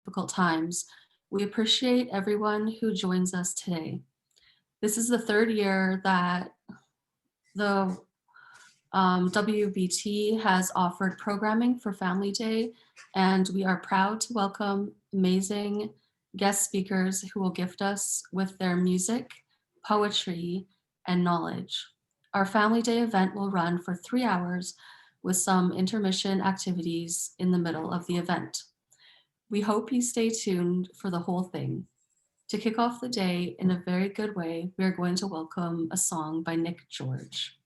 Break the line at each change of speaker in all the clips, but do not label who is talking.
difficult times, we appreciate everyone who joins us today. This is the third year that the WBT has offered programming for Family Day, and we are proud to welcome amazing guest speakers who will gift us with their music, poetry, and knowledge. Our Family Day event will run for 3 hours with some intermission activities in the middle of the event. We hope you stay tuned for the whole thing. To kick off the day in a very good way, we are going to welcome a song by Nick George.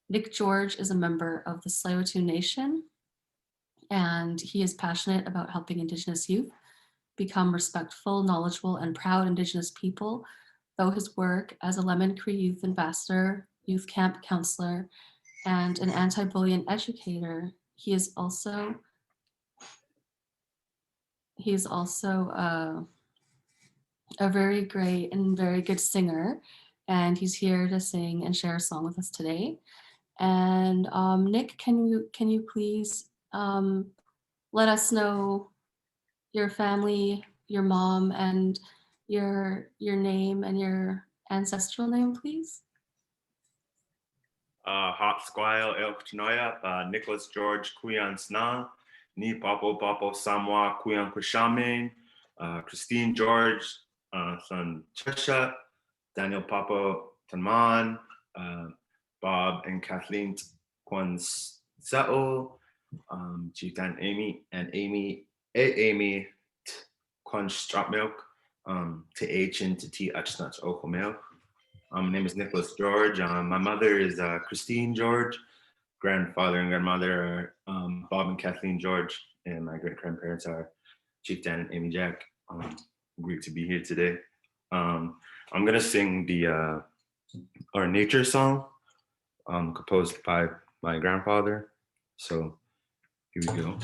Nick George is a member of the Tsleil-Waututh Nation, and he is passionate about helping Indigenous youth become respectful, knowledgeable, and proud Indigenous people. Though his work as a Lemon Cree Youth Ambassador, youth camp counselor, and an anti-bullying educator, he is also a very great and very good singer, and he's here to sing and share a song with us today. And Nick, can you please let us know your family, your mom, and your name and your ancestral name, please?
Hot Squile Elk Chinoya, Nicholas George Kuyan Sna, Ni Papo Papo Samoa Kuyan Kushamin, Christine George, son Chesha, Daniel Papo Tanman, Bob and Kathleen Kwan Sao, Chief Dan Amy and Amy Kwan Strop Milk, to H and to T Achnuts Oko Milk. My name is Nicholas George. My mother is Christine George. Grandfather and grandmother are Bob and Kathleen George, and my great grandparents are Chief Dan and Amy Jack. Great to be here today. I'm gonna sing the our nature song, composed by my grandfather. So here we go.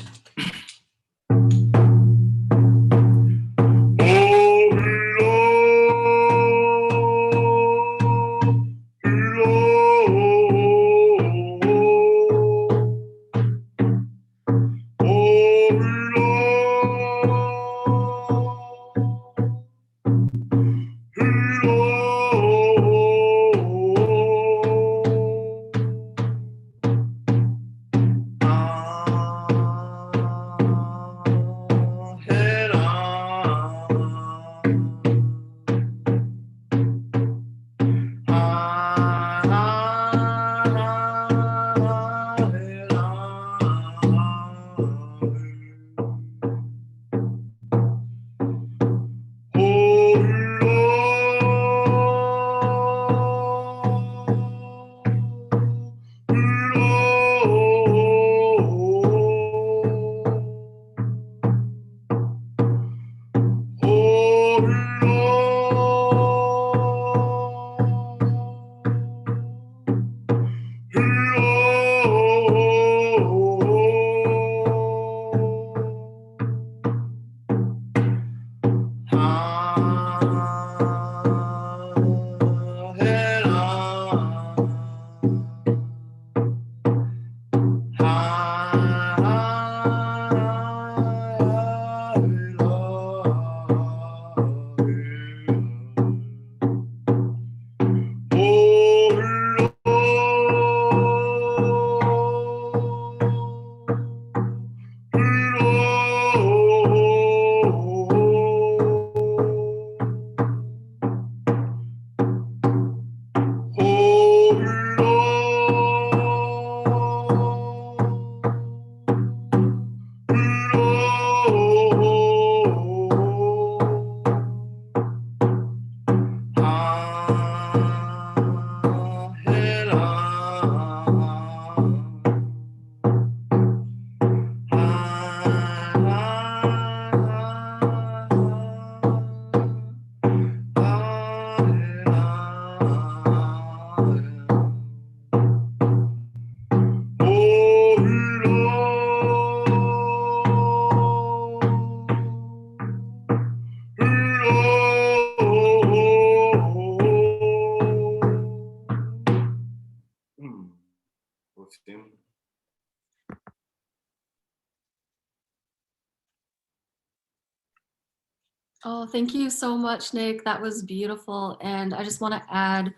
Oh, thank you so much, Nick. That was beautiful. And I just want to add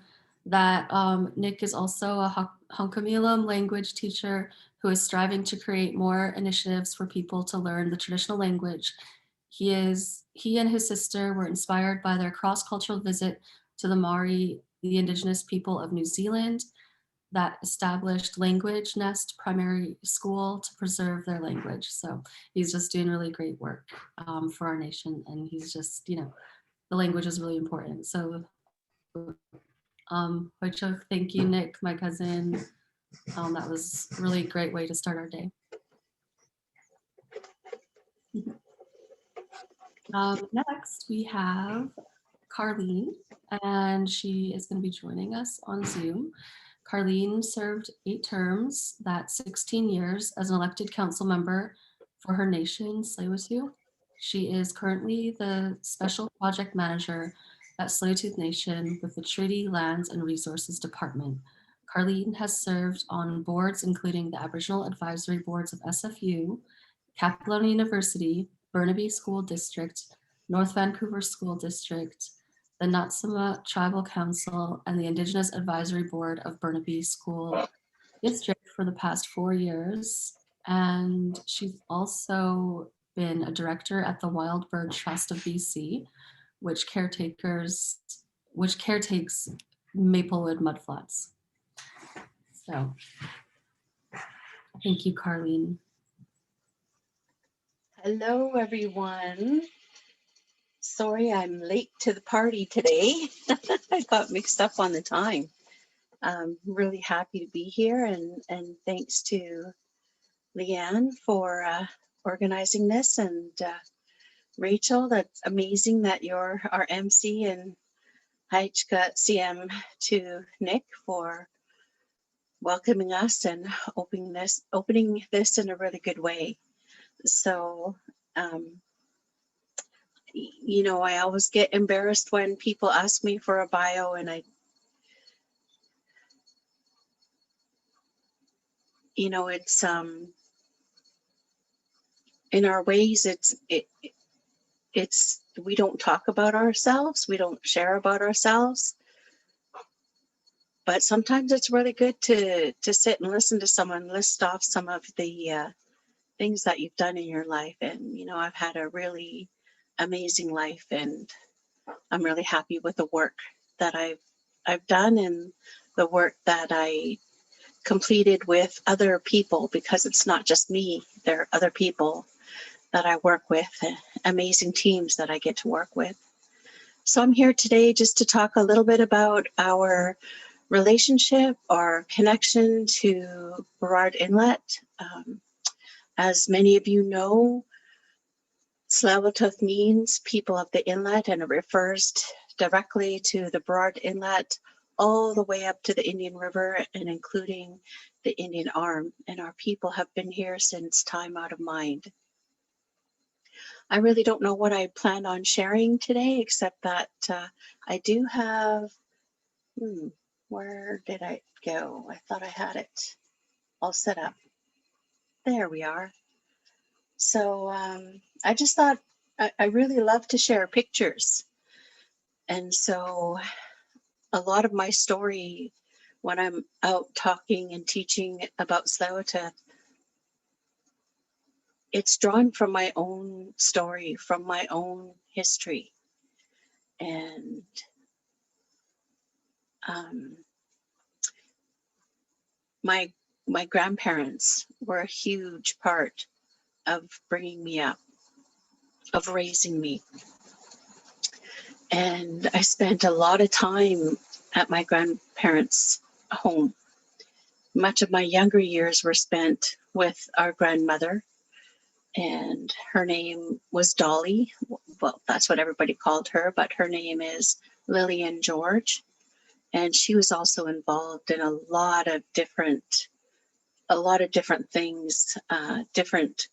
that Nick is also a Hunkaminam language teacher who is striving to create more initiatives for people to learn the traditional language. He and his sister were inspired by their cross-cultural visit to the Maori, the indigenous people of New Zealand, that established Language Nest Primary School to preserve their language. So he's just doing really great work for our nation. And he's just, the language is really important. So Hoichuk, thank you, Nick, my cousin. That was a really great way to start our day. Next, we have Carlene, and she is going to be joining us on Zoom. Carlene served 8 terms, that's 16 years, as an elected council member for her nation, Tsleil-Waututh. She is currently the special project manager at Tsleil-Waututh Nation with the Treaty Lands and Resources Department. Carlene has served on boards including the Aboriginal Advisory Boards of SFU, Capilano University, Burnaby School District, North Vancouver School District, the Natsama Tribal Council, and the Indigenous Advisory Board of Burnaby School District for the past 4 years. And she's also been a director at the Wild Bird Trust of BC, which caretakes Maplewood Mudflats. So thank you, Carlene.
Hello, everyone. Sorry I'm late to the party today. I got mixed up on the time. I'm really happy to be here, and thanks to Leanne for organizing this, and Rachel, that's amazing that you're our MC, and Haichka CM to Nick for welcoming us and opening this in a really good way. So I always get embarrassed when people ask me for a bio, and it's in our ways, it's we don't talk about ourselves, we don't share about ourselves, but sometimes it's really good to sit and listen to someone list off some of the things that you've done in your life. And I've had a really amazing life, and I'm really happy with the work that I've done, and the work that I completed with other people, because it's not just me, there are other people that I work with, amazing teams that I get to work with. So I'm here today just to talk a little bit about our relationship, our connection to Burrard Inlet. As many of you know, Tsleil-Waututh means people of the inlet, and it refers directly to the Burrard Inlet all the way up to the Indian River and including the Indian Arm. And our people have been here since time out of mind. I really don't know what I planned on sharing today, except that I do have, where did I go? I thought I had it all set up. There we are. So I just thought I really love to share pictures. And so a lot of my story when I'm out talking and teaching about Tsleil-Waututh, it's drawn from my own story, from my own history. And my grandparents were a huge part of bringing me up, of raising me. And I spent a lot of time at my grandparents' home. Much of my younger years were spent with our grandmother, and her name was Dolly. Well, that's what everybody called her, but her name is Lillian George. And she was also involved in a lot of different things, different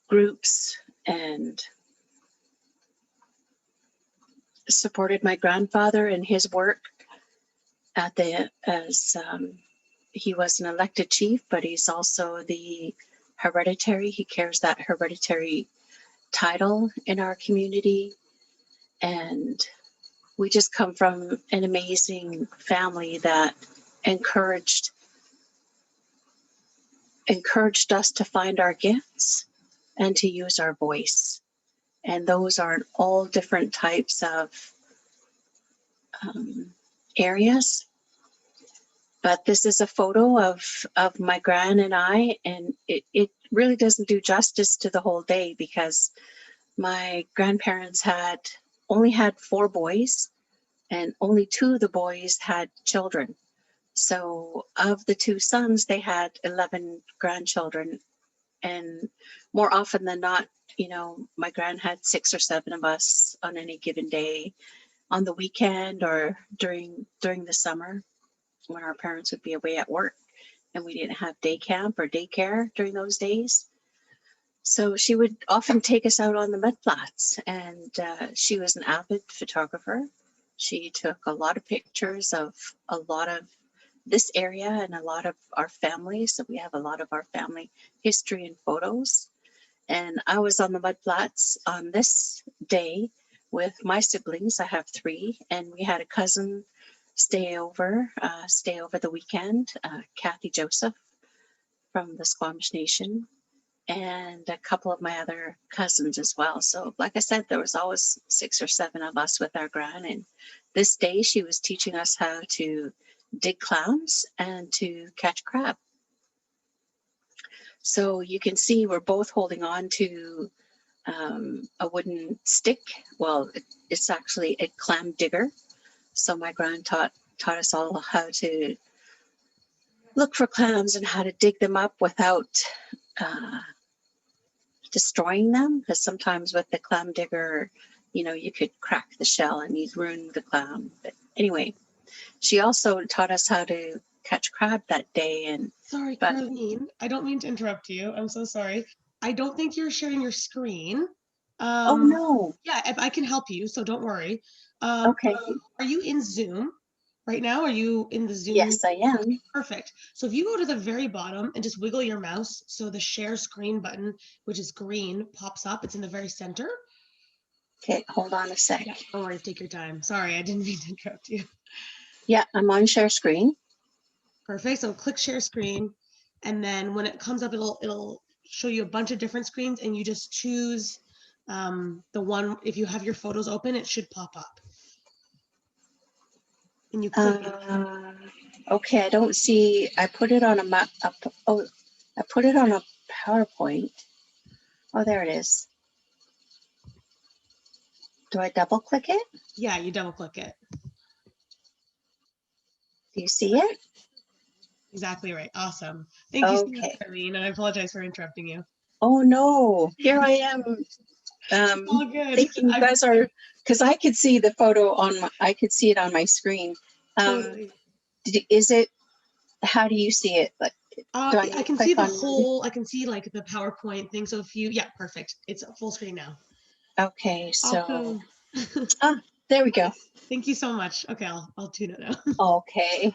groups, and supported my grandfather in his work he was an elected chief, but he's also the hereditary. He carries that hereditary title in our community. And we just come from an amazing family that encouraged us to find our gifts and to use our voice. And those are all different types of areas. But this is a photo of my gran and I, and it really doesn't do justice to the whole day, because my grandparents only had 4 boys, and only 2 of the boys had children. So of the 2 sons, they had 11 grandchildren. And more often than not, you know, my gran had 6 or 7 of us on any given day, on the weekend or during the summer, when our parents would be away at work and we didn't have day camp or daycare during those days. So she would often take us out on the mud flats, and she was an avid photographer. She took a lot of pictures of a lot of this area and a lot of our family. So we have a lot of our family history and photos. And I was on the mud flats on this day with my siblings. I have 3, and we had a cousin stay over the weekend, Kathy Joseph from the Squamish Nation, and a couple of my other cousins as well. So like I said, there was always 6 or 7 of us with our gran, and this day she was teaching us how to dig clams and to catch crab. So you can see we're both holding on to a wooden stick. Well, it's actually a clam digger. So my gran taught us all how to look for clams and how to dig them up without destroying them, because sometimes with the clam digger, you know, you could crack the shell and you'd ruin the clam. But anyway, she also taught us how to catch crab that day. And
sorry, Carlene, I don't mean to interrupt you. I'm so sorry. I don't think you're sharing your screen.
Oh no.
Yeah, I can help you, so don't worry.
Okay.
Are you in Zoom right now? Are you in the Zoom?
Yes, I am.
Perfect. So if you go to the very bottom and just wiggle your mouse, so the share screen button, which is green, pops up. It's in the very center.
Okay, hold on a sec.
Yeah, don't worry, take your time. Sorry, I didn't mean to interrupt you.
Yeah, I'm on share screen.
Perfect. So click share screen, and then when it comes up, it'll show you a bunch of different screens, and you just choose the one. If you have your photos open, it should pop up. And you click it.
Okay, I don't see. I put it on a map. Oh, I put it on a PowerPoint. Oh, there it is. Do I double click it?
Yeah, you double click it.
Do you see it?
Exactly right. Awesome. Thank you so much,
Okay.
Carlene, and I apologize for interrupting you.
Oh no, here I am.
All good.
Thinking you guys are, because I could see the photo I could see it on my screen.
Totally.
Is it? How do you see it? Like,
I can see the whole. I can see like the PowerPoint thing. So if you, yeah, perfect. It's full screen now.
Okay, so
Awesome.
there we go.
Thank you so much. Okay, I'll tune it now.
Okay.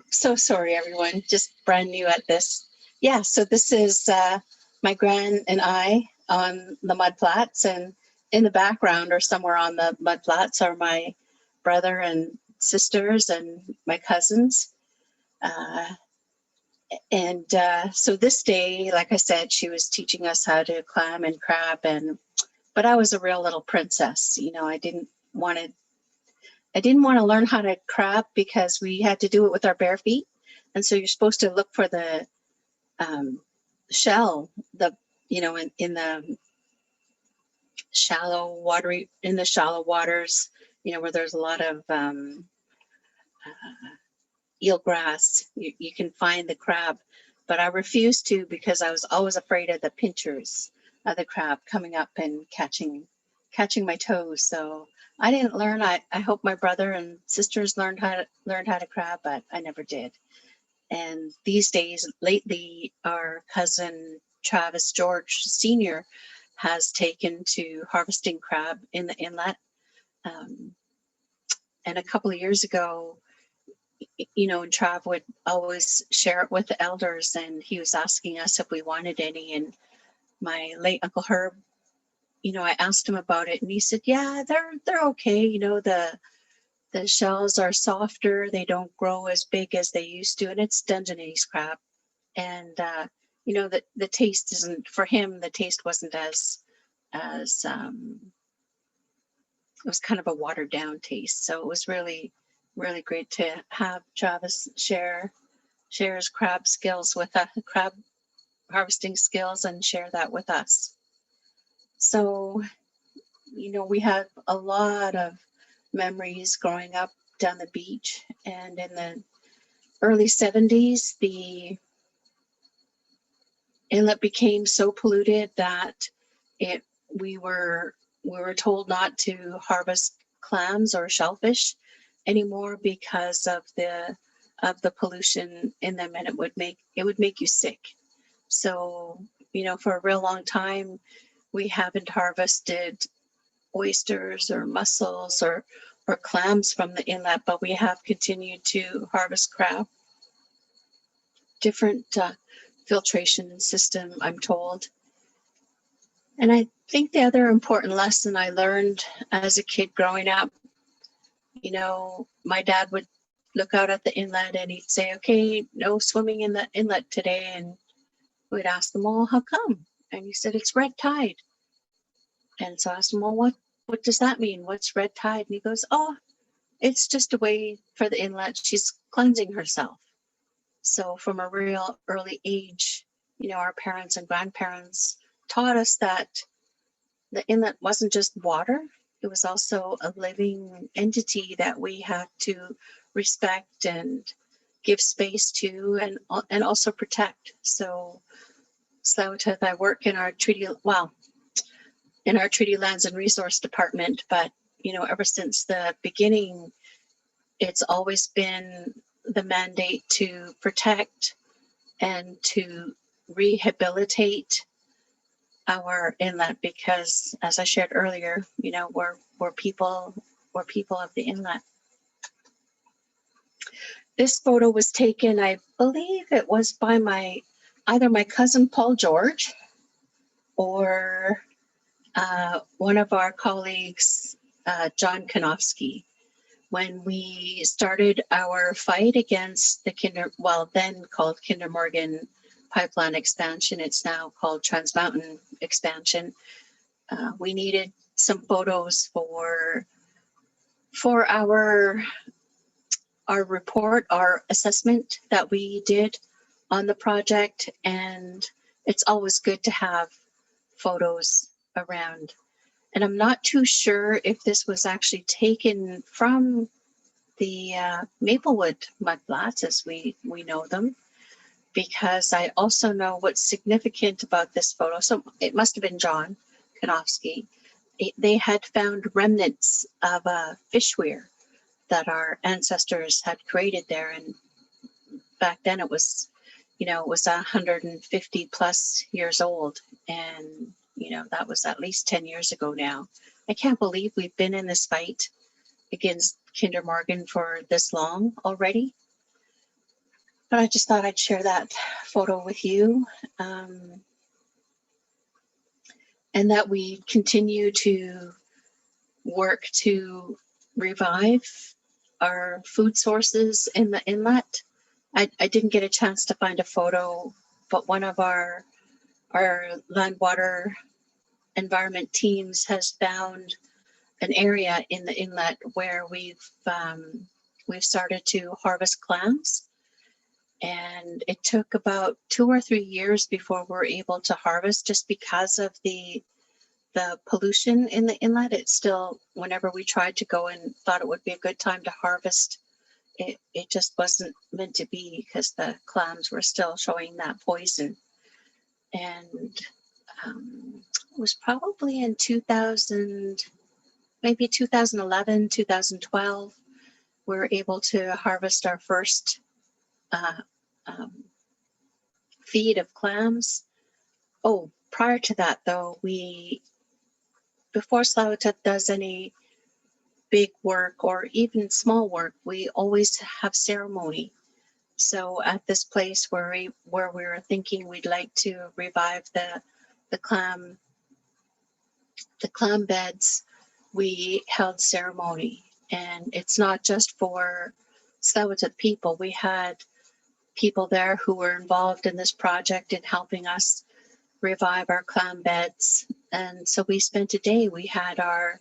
So sorry, everyone. Just brand new at this. Yeah, so this is my gran and I on the mud flats, and in the background or somewhere on the mud flats are my brother and sisters and my cousins. So this day, like I said, she was teaching us how to clam and crab, but I was a real little princess. You know, I didn't want to learn how to crab because we had to do it with our bare feet. And so you're supposed to look for the shell, in the shallow waters, where there's a lot of eelgrass. You can find the crab, but I refused to because I was always afraid of the pinchers of the crab coming up and catching my toes. So I didn't learn. I hope my brother and sisters learned how to crab, but I never did. And these days, lately, our cousin Travis George Sr. has taken to harvesting crab in the inlet. And a couple of years ago, Trav would always share it with the elders, and he was asking us if we wanted any. And my late Uncle Herb, I asked him about it, and he said, yeah, they're okay. The shells are softer. They don't grow as big as they used to, and it's Dungeness crab. And the taste isn't, for him, the taste wasn't as it was kind of a watered down taste. So it was really, really great to have Travis share his crab skills with us, crab harvesting skills, and share that with us. So, we had a lot of memories growing up down the beach, and in the early 70s, the inlet became so polluted that we were told not to harvest clams or shellfish anymore because of the pollution in them, and it would make you sick. So, for a real long time, we haven't harvested oysters or mussels or clams from the inlet, but we have continued to harvest crab. Different filtration system, I'm told. And I think the other important lesson I learned as a kid growing up, my dad would look out at the inlet and he'd say, okay, no swimming in the inlet today. And we'd ask them, well, how come? And he said, it's red tide. And so I asked him, well, what does that mean? What's red tide? And he goes, oh, it's just a way for the inlet. She's cleansing herself. So from a real early age, our parents and grandparents taught us that the inlet wasn't just water. It was also a living entity that we had to respect and give space to, and also protect. So Swallowtail, I work in our treaty lands and resource department, but ever since the beginning, it's always been the mandate to protect and to rehabilitate our inlet, because as I shared earlier, we're people of the inlet. This photo was taken, I believe it was by either my cousin Paul George or one of our colleagues, John Kanofsky, when we started our fight against the then called Kinder Morgan pipeline expansion. It's now called Trans Mountain expansion. We needed some photos for our report, our assessment that we did on the project, and it's always good to have photos around. And I'm not too sure if this was actually taken from the Maplewood mudflats as we know them, because I also know what's significant about this photo. So it must have been John Kanofsky. They had found remnants of a fish weir that our ancestors had created there. And back then it was 150 plus years old. And, that was at least 10 years ago now. I can't believe we've been in this fight against Kinder Morgan for this long already. But I just thought I'd share that photo with you. And that we continue to work to revive our food sources in the inlet. I didn't get a chance to find a photo, but one of our land water environment teams has found an area in the inlet where we've started to harvest clams. And it took about 2 or 3 years before we were able to harvest, just because of the pollution in the inlet. It's still, whenever we tried to go and thought it would be a good time to harvest, it just wasn't meant to be, because the clams were still showing that poison. And it was probably in 2011, 2012, we were able to harvest our first feed of clams. Oh, prior to that though, before Swallowtail does any big work or even small work, we always have ceremony. So at this place where we were thinking we'd like to revive the clam the clam beds, we held ceremony, and it's not just for Tsleil-Waututh people. We had people there who were involved in this project in helping us revive our clam beds. And so we spent a day. We had our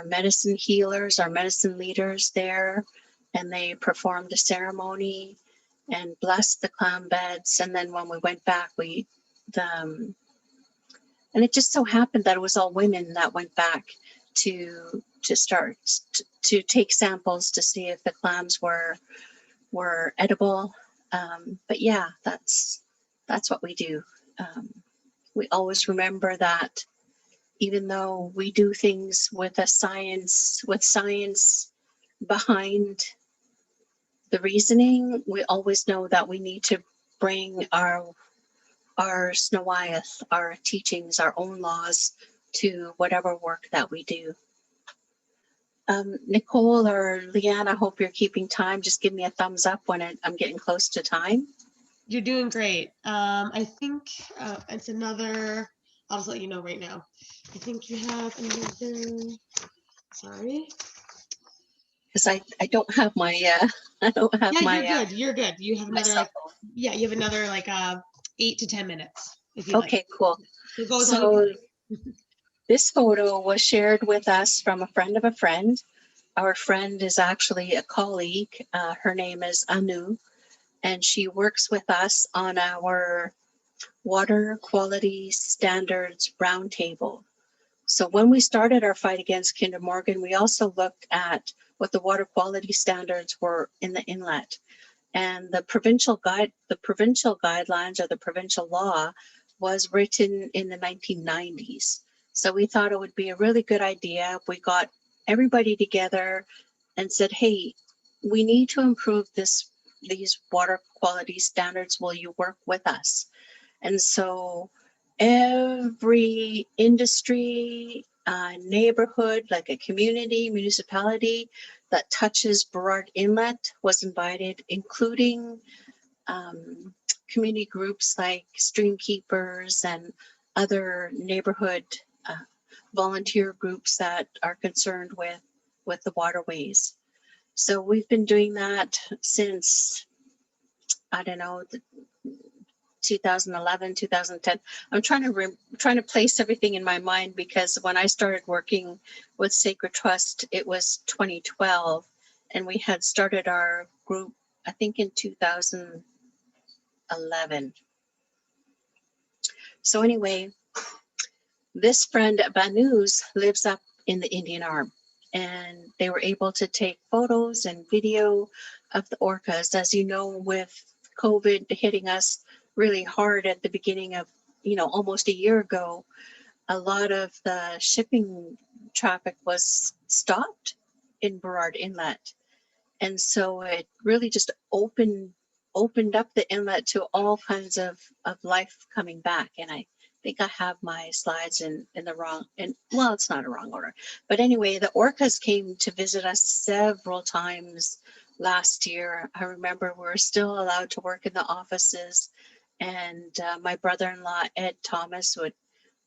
medicine healers, our medicine leaders there, and they performed a ceremony and blessed the clam beds. And then when we went back, and it just so happened that it was all women that went back to take samples to see if the clams were edible. But yeah, that's what we do. We always remember that even though we do things with science behind the reasoning, we always know that we need to bring our Snowiath, our teachings, our own laws to whatever work that we do. Nicole or Leanne, I hope you're keeping time. Just give me a thumbs up when I'm getting close to time.
You're doing great. I think it's another, I'll just let you know right now. I think you have another, sorry.
Because I don't have my, I don't have
Yeah,
my.
you're good. You have
my
another,
cell
like,
phone.
yeah, you have another like 8 to 10 minutes if you
Okay,
like.
cool.
So go as long
So
as you
this photo was shared with us from a friend of a friend. Our friend is actually a colleague. Her name is Anu, and she works with us on our Water Quality Standards Roundtable. So when we started our fight against Kinder Morgan, we also looked at what the water quality standards were in the inlet. And the provincial guidelines or the provincial law was written in the 1990s. So we thought it would be a really good idea if we got everybody together and said, hey, we need to improve these water quality standards. Will you work with us? And so every industry, neighborhood, like a community, municipality that touches Burrard Inlet was invited, including community groups like Stream Keepers and other neighborhood volunteer groups that are concerned with the waterways. So we've been doing that since, I don't know, 2011, 2010. I'm trying to place everything in my mind, because when I started working with Sacred Trust, it was 2012, and we had started our group, I think, in 2011. So anyway, this friend Banu's lives up in the Indian Arm, and they were able to take photos and video of the orcas. As you know, with COVID hitting us really hard at the beginning of, almost a year ago, a lot of the shipping traffic was stopped in Burrard Inlet. And so it really just opened up the inlet to all kinds of life coming back. And I think I have my slides in the wrong, well, it's not a wrong order. But anyway, the orcas came to visit us several times last year. I remember we were still allowed to work in the offices, and my brother-in-law, Ed Thomas, would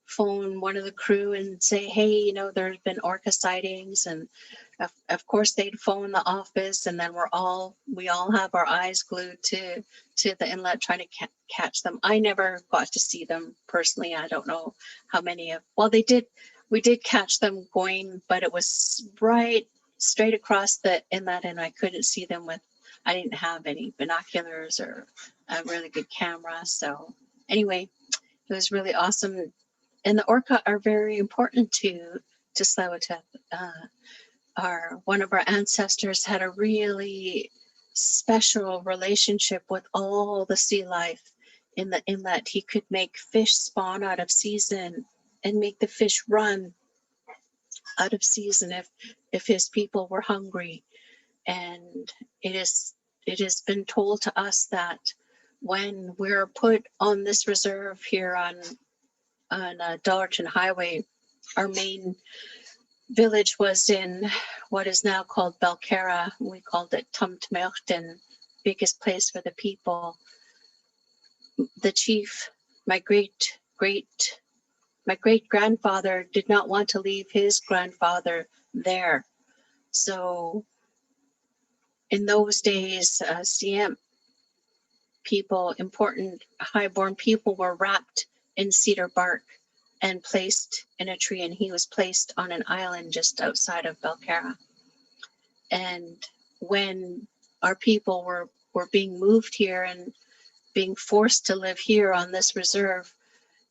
phone one of the crew and say, hey, there's been orca sightings. And of course they'd phone the office, and then we all have our eyes glued to the inlet trying to catch them. I never got to see them personally. I don't know how many we did catch them going, but it was right straight across the inlet, and I couldn't see them I didn't have any binoculars or a really good camera. So anyway, it was really awesome. And the orca are very important to Tsleil-Waututh. One of our ancestors had a really special relationship with all the sea life in the inlet. He could make fish spawn out of season and make the fish run out of season if his people were hungry. And it has been told to us that when we're put on this reserve here on Dollarton Highway, our main village was in what is now called Belcara. We called it Tumtmechten, biggest place for the people. The chief, my great my great-grandfather did not want to leave his grandfather there. So in those days, CM people, important highborn people, were wrapped in cedar bark and placed in a tree, and he was placed on an island just outside of Belcarra. And when our people were being moved here and being forced to live here on this reserve,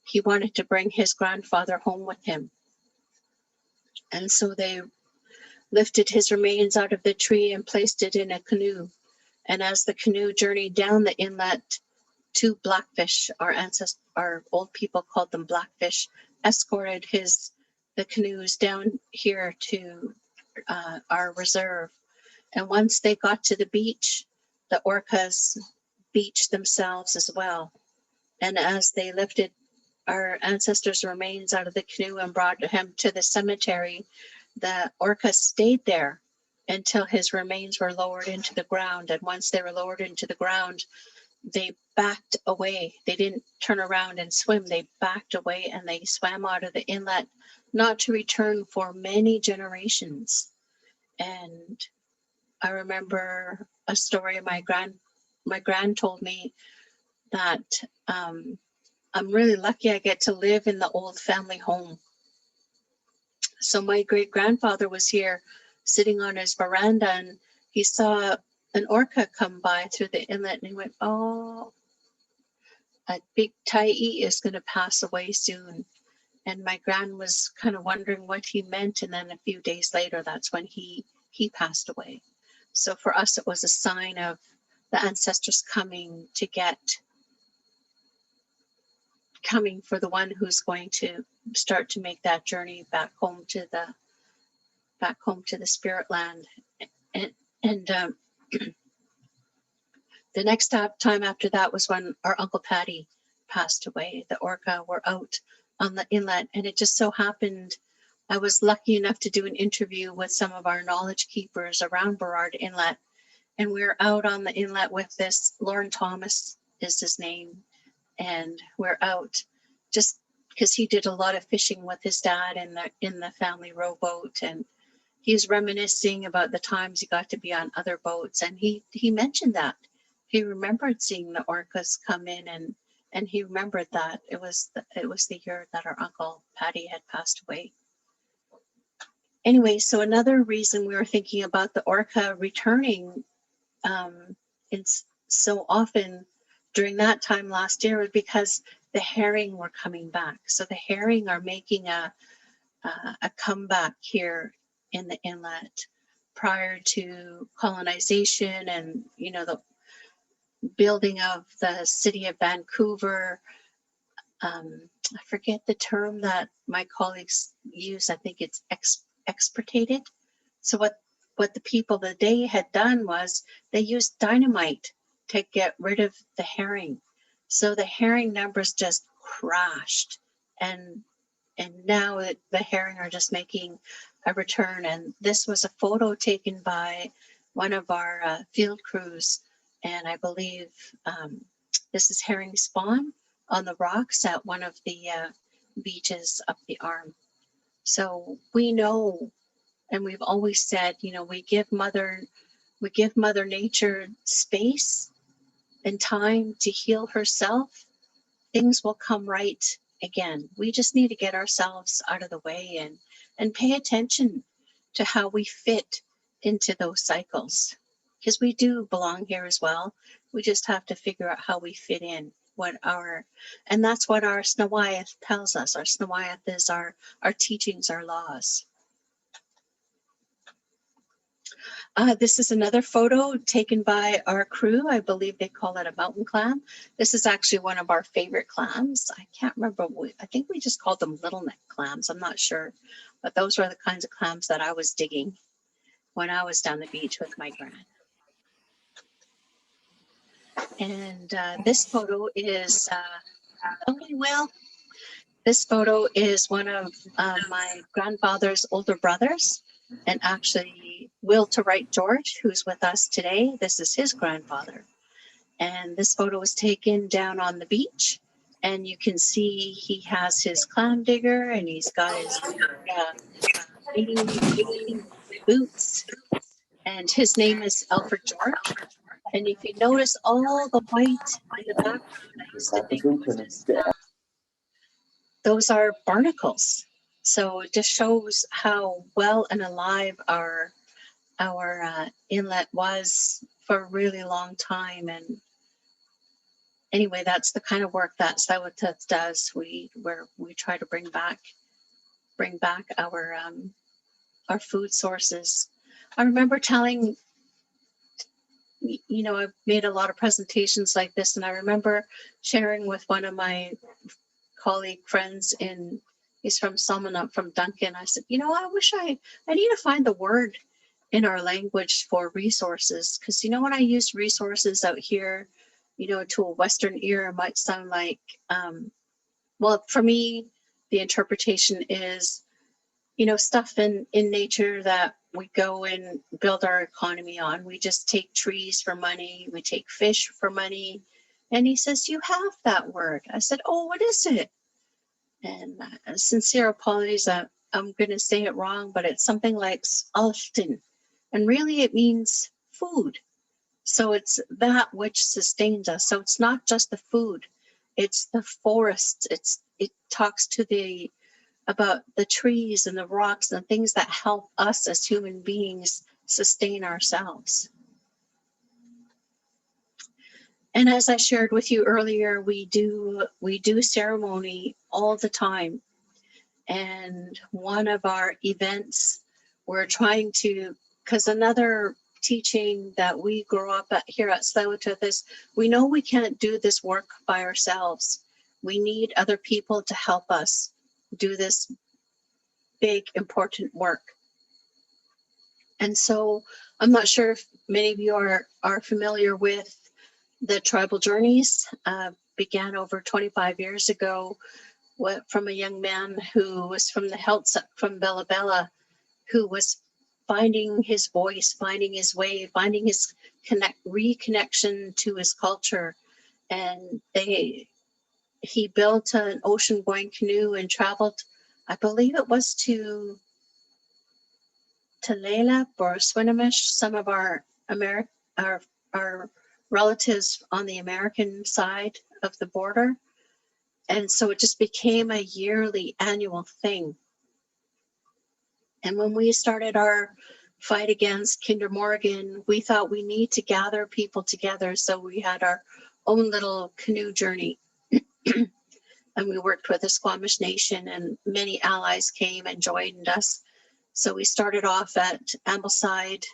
he wanted to bring his grandfather home with him. And so they lifted his remains out of the tree and placed it in a canoe. And as the canoe journeyed down the inlet, two blackfish, our old people called them blackfish, escorted the canoes down here to our reserve. And once they got to the beach, the orcas beached themselves as well. And as they lifted our ancestors' remains out of the canoe and brought him to the cemetery, the orcas stayed there until his remains were lowered into the ground. And once they were lowered into the ground, they backed away. They didn't turn around and swim. They backed away and they swam out of the inlet, not to return for many generations. And I remember a story my grand told me that I'm really lucky I get to live in the old family home. So my great-grandfather was here sitting on his veranda, and he saw an orca come by through the inlet, and he went, "Oh, a big Tyee is going to pass away soon." And my grand was kind of wondering what he meant, and then a few days later, that's when he passed away. So for us, it was a sign of the ancestors coming for the one who's going to start to make that journey back home to the spirit land. And the next time after that was when our Uncle Patty passed away. The orca were out on the inlet, and it just so happened I was lucky enough to do an interview with some of our knowledge keepers around Burrard Inlet, and we were out on the inlet with this, Lauren Thomas is his name, and we're out just because he did a lot of fishing with his dad in the family rowboat, and he's reminiscing about the times he got to be on other boats, and he mentioned that he remembered seeing the orcas come in, and he remembered that it was the year that our Uncle Patty had passed away. Anyway, so another reason we were thinking about the orca returning so often during that time last year was because the herring were coming back. So the herring are making a comeback here in the inlet. Prior to colonization and, the building of the city of Vancouver, I forget the term that my colleagues use. I think it's exportated. So what the people of the day had done was they used dynamite to get rid of the herring. So the herring numbers just crashed, and now the herring are just making a return. And this was a photo taken by one of our field crews, and I believe this is herring spawn on the rocks at one of the beaches up the arm. So we know, and we've always said, we give Mother Nature space and time to heal herself. Things will come right again. We just need to get ourselves out of the way and pay attention to how we fit into those cycles, because we do belong here as well. We just have to figure out how we fit in, and that's what our Snawayath tells us. Our Snawayath is our teachings, our laws. This is another photo taken by our crew. I believe they call it a mountain clam. This is actually one of our favorite clams. I can't remember. I think we just called them little neck clams. I'm not sure. But those were the kinds of clams that I was digging when I was down the beach with my gran. And this photo is, this photo is one of my grandfather's older brothers. And actually, Will to Right George, who's with us today, this is his grandfather. And this photo was taken down on the beach. And you can see he has his clam digger and he's got his mating boots. And his name is Alfred George. And if you notice all the white in the background, I used to think it was just, those are barnacles. So it just shows how well and alive our inlet was for a really long time. And anyway, that's the kind of work that Swallowtail does. We try to bring back our food sources. I remember telling, you know, I've made a lot of presentations like this, and I remember sharing with one of my colleague friends he's from Salmonut, from Duncan. I said, you know, I need to find the word in our language for resources, because, you know, when I use resources out here, you know, to a Western ear, it might sound like, well, for me, the interpretation is, you know, stuff in nature that we go and build our economy on. We just take trees for money. We take fish for money. And he says, you have that word. I said, oh, what is it? And sincere apologies, I'm going to say it wrong, but it's something like alston. And really it means food. So it's that which sustains us. So it's not just the food, it's the forests. It talks to about the trees and the rocks and things that help us as human beings sustain ourselves. And as I shared with you earlier, we do ceremony all the time. And one of our events, we're trying to, because another teaching that we grow up at here at Swallowtail is, we know we can't do this work by ourselves. We need other people to help us do this big, important work. And so I'm not sure if many of you are familiar with the tribal journeys. Began over 25 years ago from a young man who was from the Helts from Bella Bella, who was finding his voice, finding his way, finding his reconnection to his culture. And he built an ocean going canoe and traveled, I believe it was to Lalap or Swinomish, some of our relatives on the American side of the border. And so it just became a yearly annual thing. And when we started our fight against Kinder Morgan, we thought we need to gather people together. So we had our own little canoe journey. And we worked with the Squamish Nation, and many allies came and joined us. So we started off at Ambleside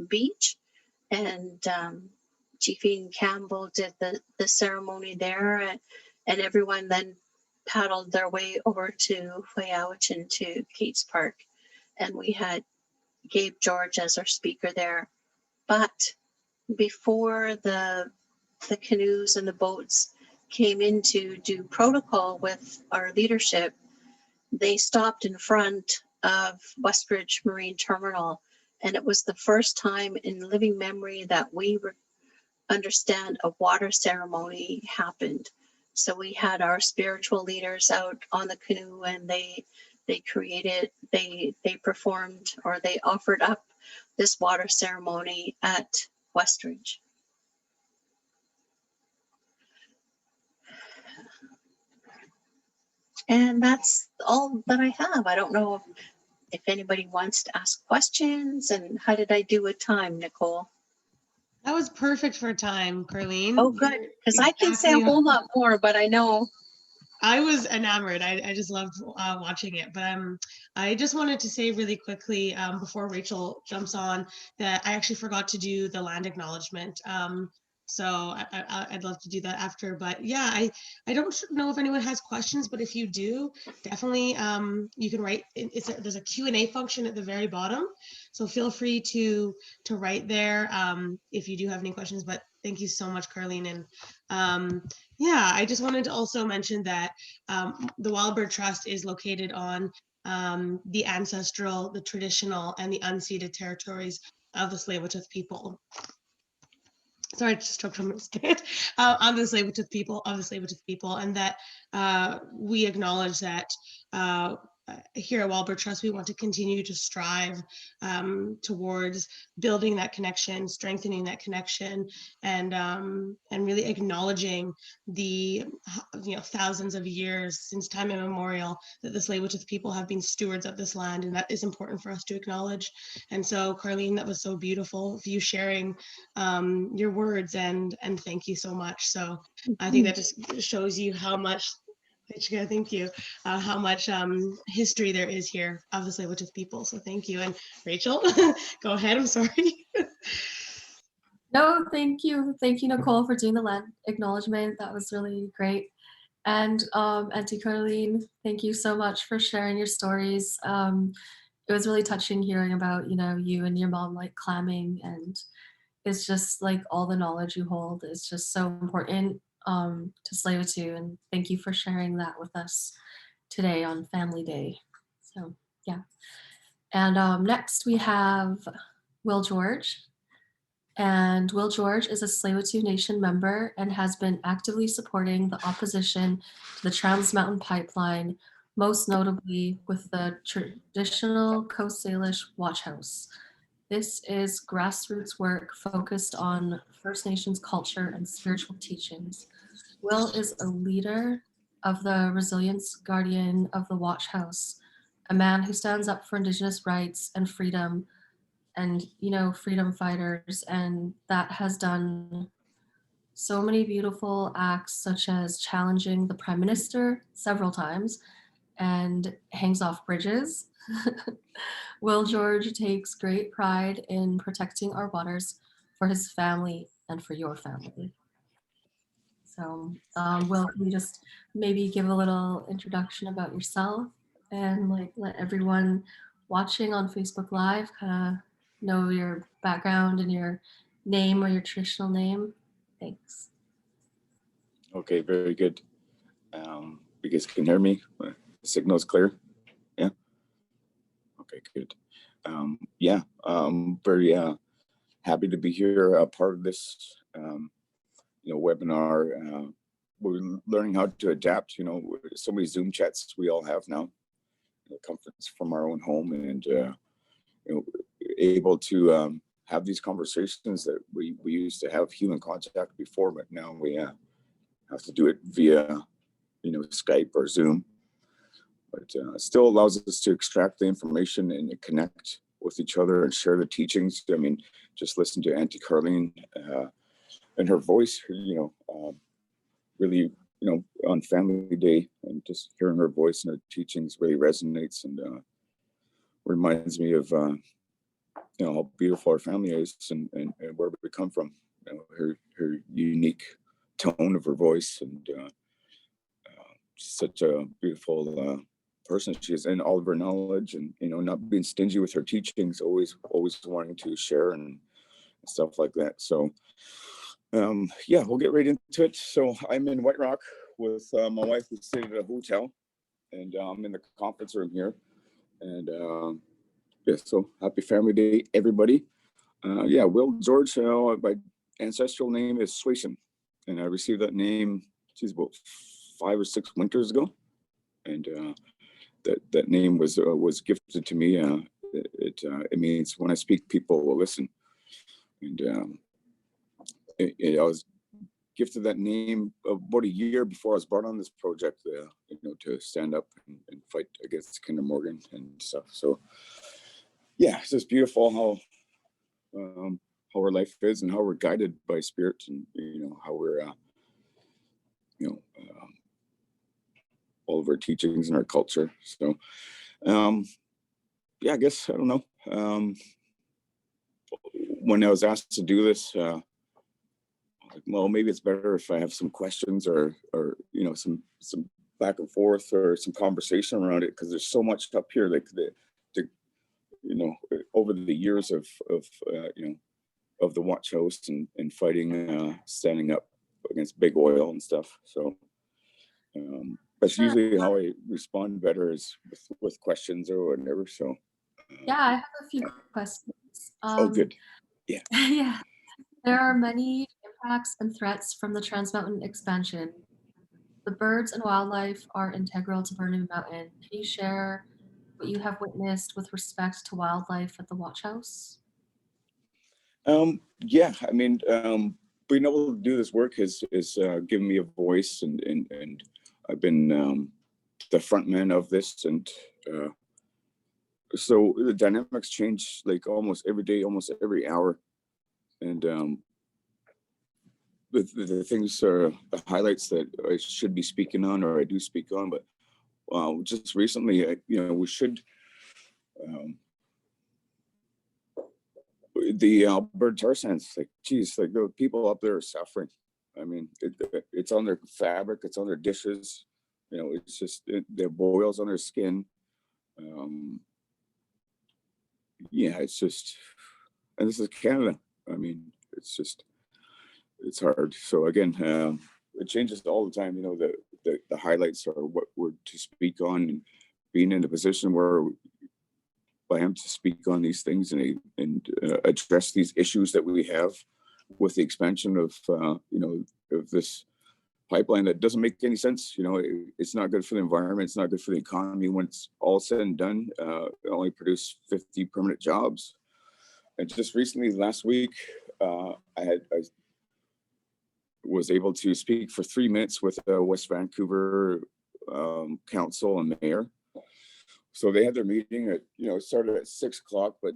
Beach, and Chief Ian Campbell did the ceremony there, and everyone then paddled their way over to Huayawichin to Kate's Park. And we had Gabe George as our speaker there. But before the canoes and the boats came in to do protocol with our leadership, they stopped in front of Westridge Marine Terminal. And it was the first time in living memory that we understand a water ceremony happened. So we had our spiritual leaders out on the canoe, and they performed, or they offered up this water ceremony at Westridge. And that's all that I have. I don't know if anybody wants to ask questions. And how did I do with time, Nicole?
That was perfect for time, Carleen.
Oh, good. Because I can say a whole lot more, but I know.
I was enamored. I just loved watching it. But I just wanted to say really quickly before Rachel jumps on that I actually forgot to do the land acknowledgement. So I'd love to do that after. But yeah, I don't know if anyone has questions, but if you do, definitely you can write. There's a Q&A function at the very bottom. So feel free to write there if you do have any questions. But thank you so much, Carleen. And yeah, I just wanted to also mention that the Wild Bird Trust is located on the ancestral, the traditional, and the unceded territories of the Tsleil-Waututh people. sorry, I just choked on my spit, on the Tsleil-Waututh people, of the Tsleil-Waututh people, and that we acknowledge that here at Wildbird Trust, we want to continue to strive towards building that connection, strengthening that connection, and really acknowledging the thousands of years since time immemorial that the Tsleil-Waututh people have been stewards of this land, and that is important for us to acknowledge. And so, Carlene, that was so beautiful of you sharing your words, and thank you so much. So I think that just shows you how much, thank you, how much history there is here of the Tsleil-Waututh people. So thank you. And Rachel, go ahead. I'm sorry.
No, thank you. Thank you, Nicole, for doing the land acknowledgement. That was really great. And Auntie Carlene, thank you so much for sharing your stories. It was really touching hearing about, you and your mom like clamming, and it's just like all the knowledge you hold is just so important to Tsleil-Waututh, and thank you for sharing that with us today on Family Day. So yeah. And next we have Will George. And Will George is a Tsleil-Waututh Nation member and has been actively supporting the opposition to the Trans Mountain Pipeline, most notably with the traditional Coast Salish Watch House. This is grassroots work focused on First Nations culture and spiritual teachings. Will is a leader of the Resilience Guardian of the Watch House, a man who stands up for Indigenous rights and freedom, and freedom fighters, and that has done so many beautiful acts, such as challenging the Prime Minister several times and hangs off bridges. Will George takes great pride in protecting our waters for his family and for your family. So Will, can you just maybe give a little introduction about yourself and like let everyone watching on Facebook Live kind of know your background and your name or your traditional name? Thanks.
Okay, very good. You guys can hear me? The signal's clear? Yeah? Okay, good. Very happy to be here, a part of this webinar. We're learning how to adapt, so many Zoom chats we all have now, conference from our own home, and able to have these conversations that we used to have human contact before, but now we have to do it via Skype or Zoom. But still allows us to extract the information and connect with each other and share the teachings. I mean, just listen to Auntie Carlene and her voice, really, on Family Day, and just hearing her voice and her teachings really resonates and reminds me of how beautiful our family is and where we come from. Her unique tone of her voice, and such a beautiful person she is, and all of her knowledge, and not being stingy with her teachings, always wanting to share and stuff like that. So we'll get right into it. So I'm in White Rock with my wife, who stayed at a hotel, and I'm in the conference room here. And so happy Family Day, everybody. Will George, my ancestral name is Swayson, and I received that name about 5 or 6 winters ago, and that name was gifted to me. It means when I speak, people will listen, and I was gifted that name about a year before I was brought on this project, to stand up and fight against Kinder Morgan and stuff. So it's just beautiful how our life is and how we're guided by spirit, and how we're all of our teachings and our culture. So I guess I don't know. When I was asked to do this, well, maybe it's better if I have some questions or some back and forth or some conversation around it, because there's so much up here over the years of the Watch House and fighting, standing up against big oil and stuff. So that's usually how I respond better, is with questions or whatever. So
I have a few questions.
good. Yeah.
Yeah. There are many impacts and threats from the Trans Mountain expansion. The birds and wildlife are integral to Burning Mountain. Can you share what you have witnessed with respect to wildlife at the Watch House?
Yeah, I mean, being able to do this work has given me a voice, and I've been the front man of this, and so the dynamics change like almost every day, almost every hour, and the things are the highlights that I should be speaking on, or I do speak on, but just recently, we should. The Alberta tar sands, like, geez, like the people up there are suffering. I mean, it's on their fabric, it's on their dishes. It's just the boils on their skin. Yeah, it's just, and this is Canada. I mean, it's hard. So again, it changes all the time. The highlights are what we're to speak on, and being in a position where I am to speak on these things and address these issues that we have with the expansion of of this pipeline that doesn't make any sense. It's not good for the environment. It's not good for the economy. When it's all said and done, it only produced 50 permanent jobs. And just recently, last week, I was able to speak for 3 minutes with West Vancouver council and mayor. So they had their meeting at, it started at 6 o'clock, but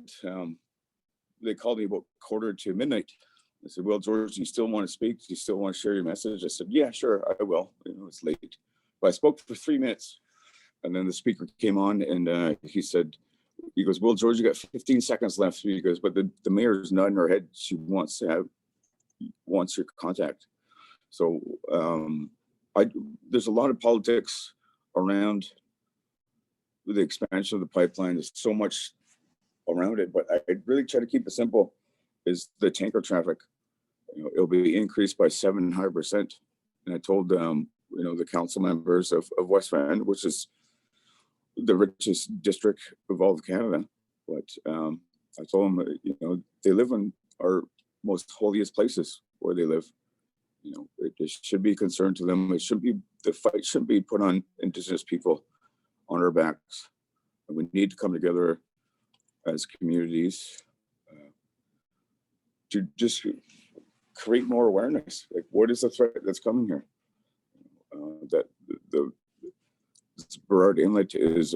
they called me about 1:45. I said, well, George, do you still want to speak? Do you still want to share your message? I said, yeah, sure, I will. It's late. But I spoke for 3 minutes. And then the speaker came on, and he goes, well, George, you got 15 seconds left. He goes, but the mayor's nodding her head. She wants your contact. So there's a lot of politics around the expansion of the pipeline. There's so much around it, but I really try to keep it simple. Is the tanker traffic, it'll be increased by 700%. And I told the council members of West Van, which is the richest district of all of Canada, but I told them, they live in our most holiest places where they live. It should be a concern to them. The fight shouldn't be put on Indigenous people on our backs. And we need to come together as communities to just create more awareness. Like, what is the threat that's coming here? That the Burrard Inlet is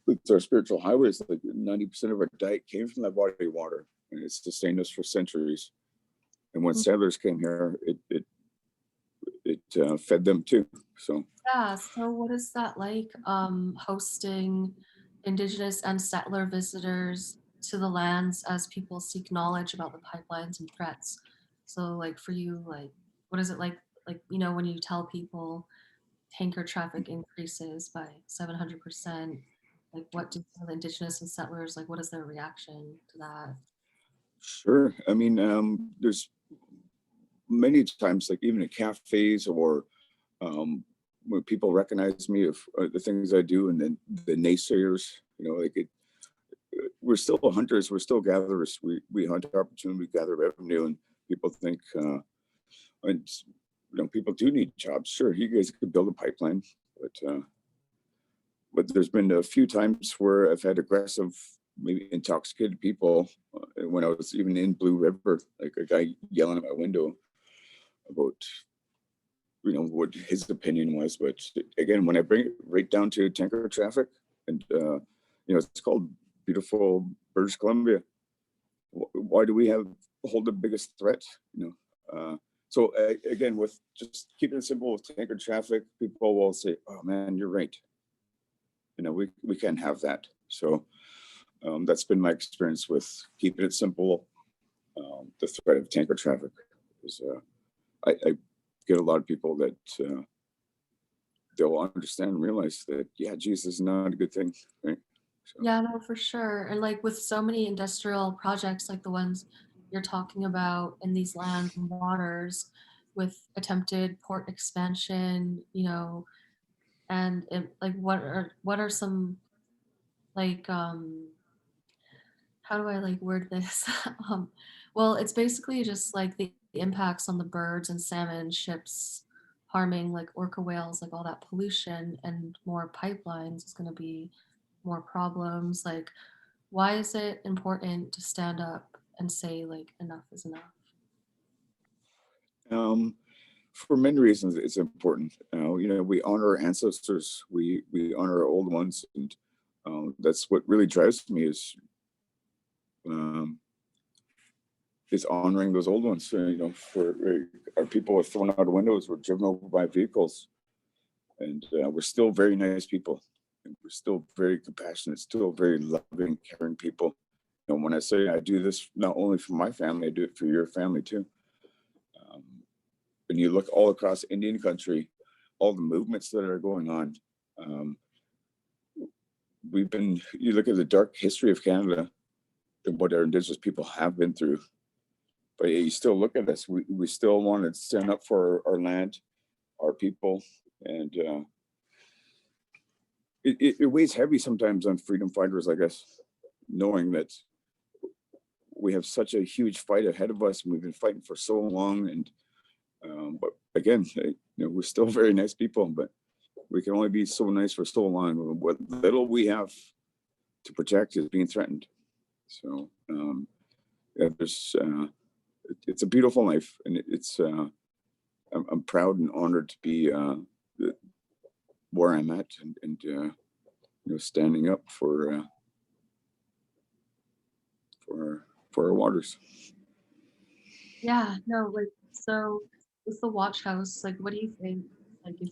it's our spiritual highways. Like 90% of our diet came from that body of water, and it's sustained us for centuries. And when settlers came here, it fed them too. So
Yeah, so what is that like, hosting Indigenous and settler visitors to the lands as people seek knowledge about the pipelines and threats? So like for you, like what is it like, when you tell people tanker traffic increases by 700%, like what do some of the Indigenous and settlers, like what is their reaction to that?
sure. I mean, there's many times, like even in cafes or when people recognize me of the things I do, and then the naysayers, we're still hunters, we're still gatherers. We hunt opportunity, we gather revenue, and people think, and people do need jobs. Sure, you guys could build a pipeline, but there's been a few times where I've had aggressive, maybe intoxicated people when I was even in Blue River, like a guy yelling at my window about what his opinion was. But again, when I bring it right down to tanker traffic, and it's called beautiful British Columbia, why do we hold the biggest threat? So again, with just keeping it simple with tanker traffic, people will say, oh man, you're right, we can't have that. So that's been my experience with keeping it simple. The threat of tanker traffic is I get a lot of people that they'll understand and realize that, yeah, geez, this is not a good thing, right? So.
Yeah, no, for sure. And like with so many industrial projects like the ones you're talking about in these lands and waters, with attempted port expansion, and like what are some, like how do I like word this? Well, it's basically just like the the impacts on the birds and salmon, ships harming like orca whales, like all that pollution and more pipelines is going to be more problems. Like, why is it important to stand up and say like enough is enough?
For many reasons, it's important. We honor our ancestors, we honor our old ones, and that's what really drives me is honoring those old ones. For our people were thrown out of windows, were driven over by vehicles, and we're still very nice people, and we're still very compassionate, still very loving, caring people. When I say I do this not only for my family, I do it for your family too. And you look all across Indian country, all the movements that are going on. You look at the dark history of Canada and what our Indigenous people have been through, but you still look at us. We still want to stand up for our land, our people, and it weighs heavy sometimes on freedom fighters like us, knowing that we have such a huge fight ahead of us, and we've been fighting for so long. And but again, we're still very nice people, but we can only be so nice for so long. What little we have to protect is being threatened. So it's a beautiful life, and I'm proud and honored to be where I'm at, and standing up for our waters.
Yeah, no, like, so with the watch house, like, what do you think? Like, if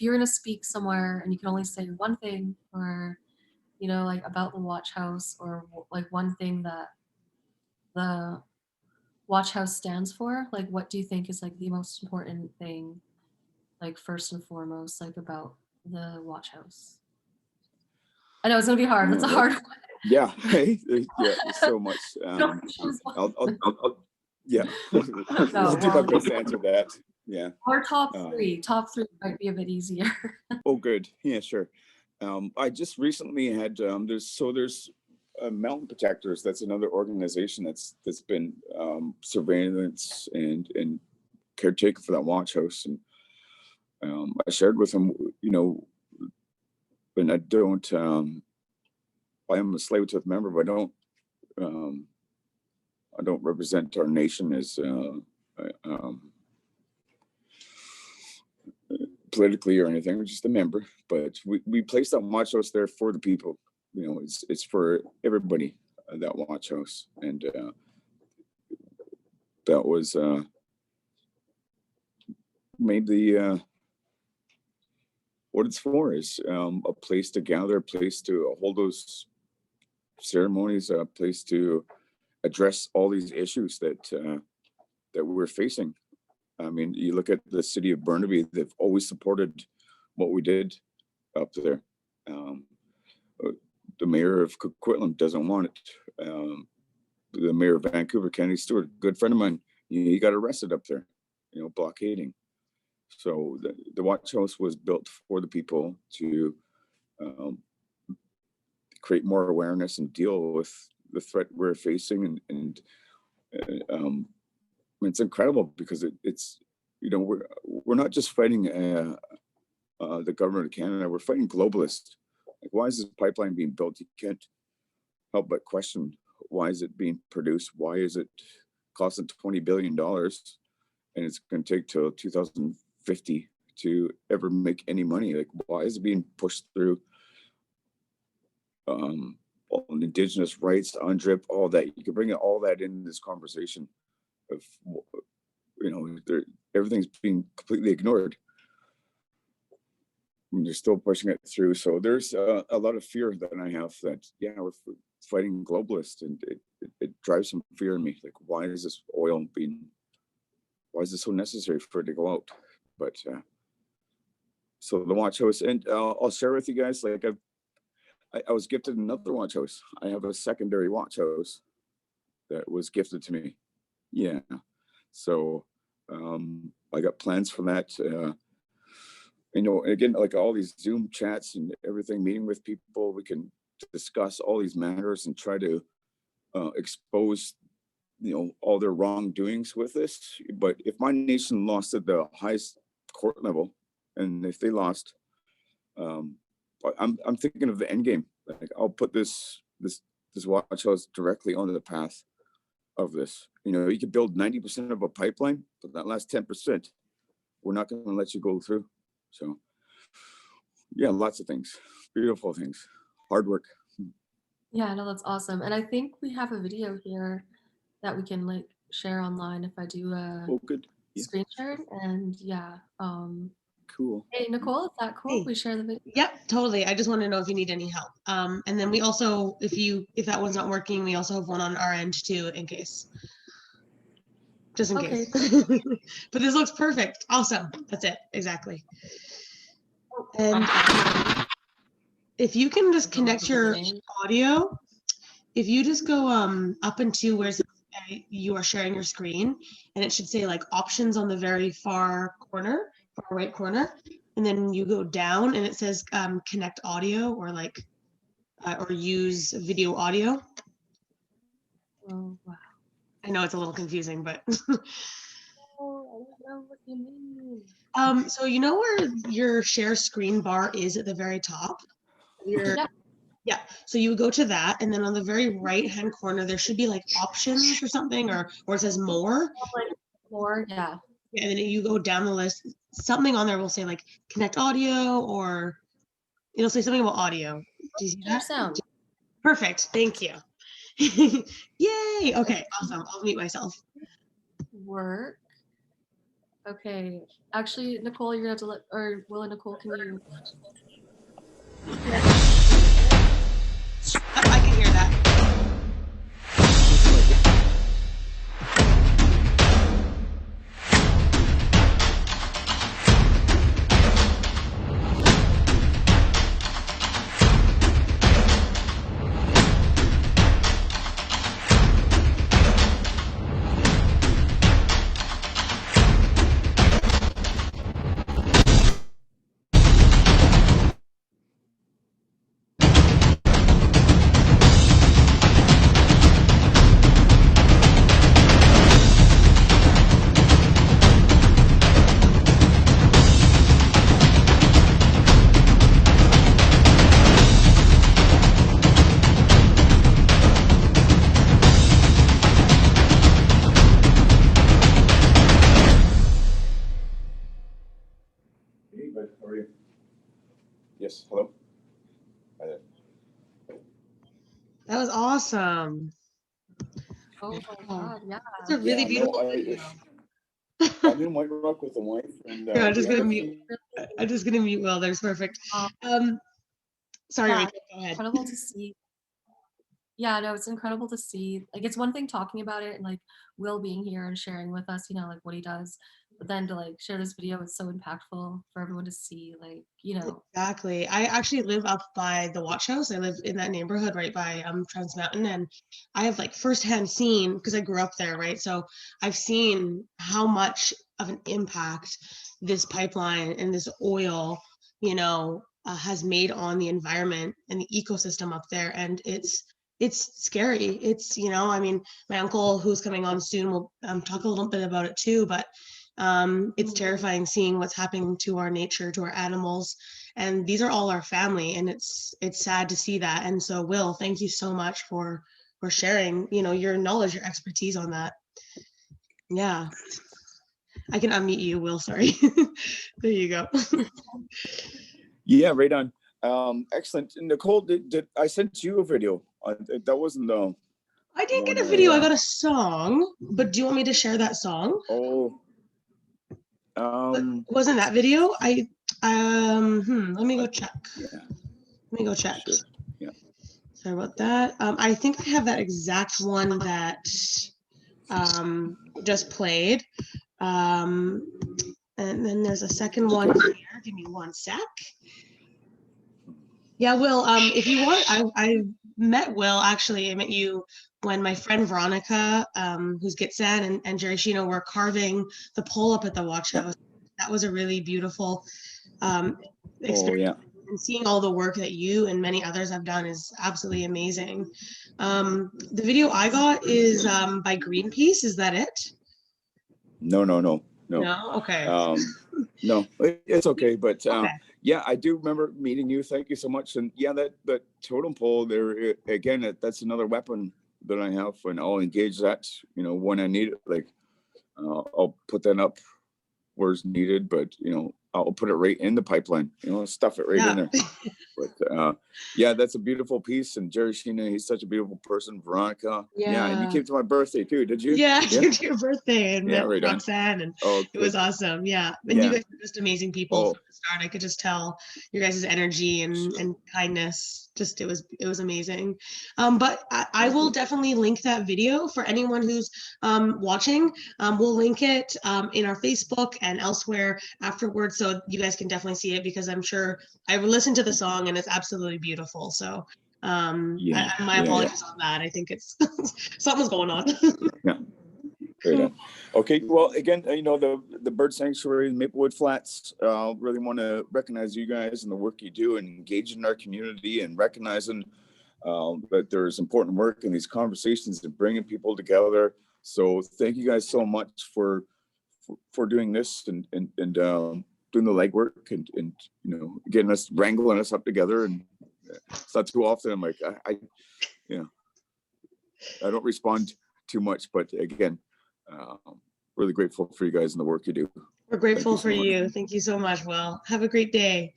you're gonna speak somewhere and you can only say one thing, or like about the watch house, or like one thing that the watch house stands for, like, what do you think is like the most important thing, like first and foremost, like about the watch house? I know it's gonna be hard. It's a hard one.
Yeah, hey, yeah, so much.
Don't choose one.
I'll yeah.
No,
I'll do my
well,
best to answer that. Yeah.
Our top three might be a bit easier.
Oh, good. Yeah, sure. I just recently had there's Mountain Protectors. That's another organization that's been surveillance and caretaker for that watch house, and I shared with them, and I don't. I am a Swallowtail member, but I don't represent our nation as politically or anything. We're just a member, but we placed that watch house there for the people. It's for everybody, that watch house, and that was made the what it's for is a place to gather, a place to hold those ceremonies, a place to address all these issues that we're facing. I mean, you look at the city of Burnaby; they've always supported what we did up there. The mayor of Coquitlam doesn't want it. The mayor of Vancouver, Kennedy Stewart, good friend of mine, he got arrested up there, blockading. So the watch house was built for the people to create more awareness and deal with the threat we're facing, and it's incredible because it's we're not just fighting the government of Canada, we're fighting globalists. Like, why is this pipeline being built? You can't help but question, why is it being produced? Why is it costing $20 billion, and it's going to take till 2050 to ever make any money? Like, why is it being pushed through? All Indigenous rights, UNDRIP, all that. You can bring all that in this conversation of, everything's being completely ignored. And they're still pushing it through. So there's a lot of fear that I have that, we're fighting globalists, and it drives some fear in me. Like, why is this why is it so necessary for it to go out? But so the watch house, and I'll share with you guys, like, I was gifted another watch house. I have a secondary watch house that was gifted to me. Yeah. So I got plans for that. Again, like all these Zoom chats and everything, meeting with people, we can discuss all these matters and try to expose all their wrongdoings with this. But if my nation lost at the highest court level, and if they lost, I'm thinking of the end game. Like, I'll put this watch house directly on the path of this. You could build 90% of a pipeline, but that last 10%, we're not going to let you go through. So yeah, lots of things, beautiful things, hard work.
Yeah, no, that's awesome. And I think we have a video here that we can like share online if I do a
Oh, good. Yeah.
screen share. And yeah,
Cool.
hey Nicole, is that cool?
Hey.
We share the video.
Yep, totally. I just want to know if you need any help. And then we also, if that one's not working, we also have one on our end too, in case. Just in
Okay.
case. But this looks perfect. Awesome. That's it. Exactly. And if you can just connect your audio, if you just go up into where you are sharing your screen, and it should say like options on the very far right corner, and then you go down and it says connect audio or like or use video audio.
Oh, wow.
I know it's a little confusing, but
Oh, I don't know what you mean.
so you know where your share screen bar is at the very top?
Yeah.
Yeah, so you would go to that, and then on the very right hand corner there should be like options or something, or it says more.
More, yeah.
Yeah, and then you go down the list, something on there will say like connect audio, or it'll say something about audio. Do you see
Share
that?
sound.
Perfect, thank you. Yay, okay, awesome. I'll mute myself.
Work. Okay. Actually, Nicole, you're gonna have to let, or Will and Nicole, can you?
Oh, I can hear that.
How are you? Yes, hello. Hi there.
That was awesome.
Oh my God, yeah.
It's a really beautiful video.
I'm in White Rock with the wife, and
Here, I'm just gonna mute. I'm just gonna mute Will. There's perfect. Sorry,
Yeah,
Rachel, go ahead.
incredible to see. Yeah, no, it's incredible to see. Like, it's one thing talking about it and like Will being here and sharing with us, like what he does, but then to like share this video is so impactful for everyone to see. Like,
Exactly. I actually live up by the watch house. I live in that neighborhood right by Trans Mountain, and I have like firsthand seen, because I grew up there, right? So I've seen how much of an impact this pipeline and this oil, has made on the environment and the ecosystem up there, and it's scary. It's I mean, my uncle who's coming on soon will talk a little bit about it too, but it's terrifying seeing what's happening to our nature, to our animals, and these are all our family, and it's sad to see that. And so Will, thank you so much for sharing your knowledge, your expertise on that. Yeah, I can unmute you, Will. Sorry. There you go.
Yeah, right on. Excellent. Nicole, did I sent you a video? That wasn't the.
I didn't get a video. I got a song, but do you want me to share that song?
Oh.
Wasn't that video? Let me go check.
Yeah.
Let me go check.
Sure. Yeah.
Sorry about that. I think I have that exact one that just played. And then there's a second one here. Give me one sec. Yeah, Will, if you want, I met Will, actually. I met you when my friend Veronica, who's Gitsan, and Jerry Shino were carving the pole up at the watch house. That was a really beautiful experience.
Oh,
and seeing all the work that you and many others have done is absolutely amazing. The video I got is by Greenpeace. Is that it?
No.
No. Okay.
No, it's okay. But
Okay.
yeah, I do remember meeting you. Thank you so much. And yeah, that totem pole there, again, that's another weapon that I have, and I'll engage that, when I need it. Like, I'll put that up where it's needed, but I'll put it right in the pipeline, stuff it right in there. But yeah, that's a beautiful piece. And Jerry Sheena, he's such a beautiful person. Veronica, yeah, and you came to my birthday too, did you?
Yeah, I came to your birthday and met
right on.
Roxanne, and
Okay.
it was awesome. Yeah, and you guys are just amazing people from the start. I could just tell your guys' energy and kindness. Just it was amazing. But I will definitely link that video for anyone who's watching. We'll link it in our Facebook and elsewhere afterwards, so you guys can definitely see it, because I'm sure I listened to the song and it's absolutely beautiful. So my apologies on that. I think it's something's going on.
Yeah. Great. Okay. Well, again, the bird sanctuary in Maplewood Flats, really want to recognize you guys and the work you do, and engage in our community, and recognizing that there's important work in these conversations and bringing people together. So thank you guys so much for doing this and doing the legwork and getting us, wrangling us up together. And it's not too often I'm like, I don't respond too much, but again, really grateful for you guys and the work you do.
We're grateful for you. Thank you so much, Will. Have a great day.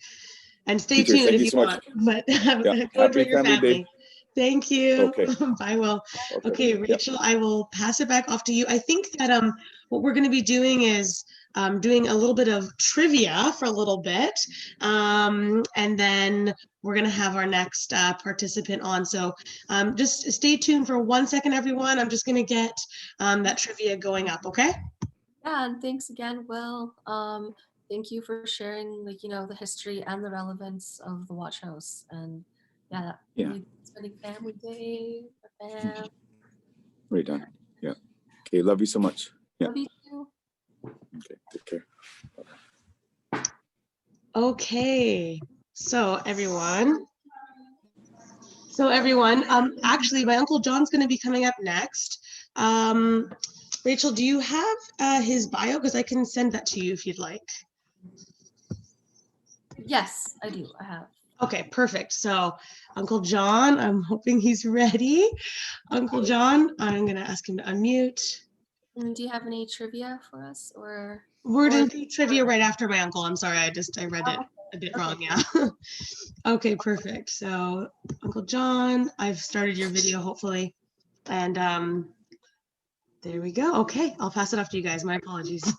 And stay tuned if you want. But go enjoy your family. Thank you.
Okay.
Bye, Will. Okay, Rachel, I will pass it back off to you. I think that what we're going to be doing is doing a little bit of trivia for a little bit. And then we're going to have our next participant on. So just stay tuned for 1 second, everyone. I'm just going to get that trivia going up, okay?
Yeah, and thanks again, Will. Thank you for sharing, the history and the relevance of the Watch House. And spending family day, fam.
Right on. Yeah. Okay. Love you so much. Yeah.
Love you too.
Okay. Take care.
Okay. So everyone, actually my Uncle John's going to be coming up next. Rachel, do you have his bio? Because I can send that to you if you'd like.
Yes, I do. I have.
Okay, perfect. So Uncle John, I'm hoping he's ready. Uncle John, I'm going to ask him to unmute.
Do you have any trivia for us, or?
We're going to do trivia right after my uncle. I'm sorry, I read it a bit wrong. Yeah. Okay, perfect. So Uncle John, I've started your video hopefully. And there we go. Okay, I'll pass it off to you guys. My apologies.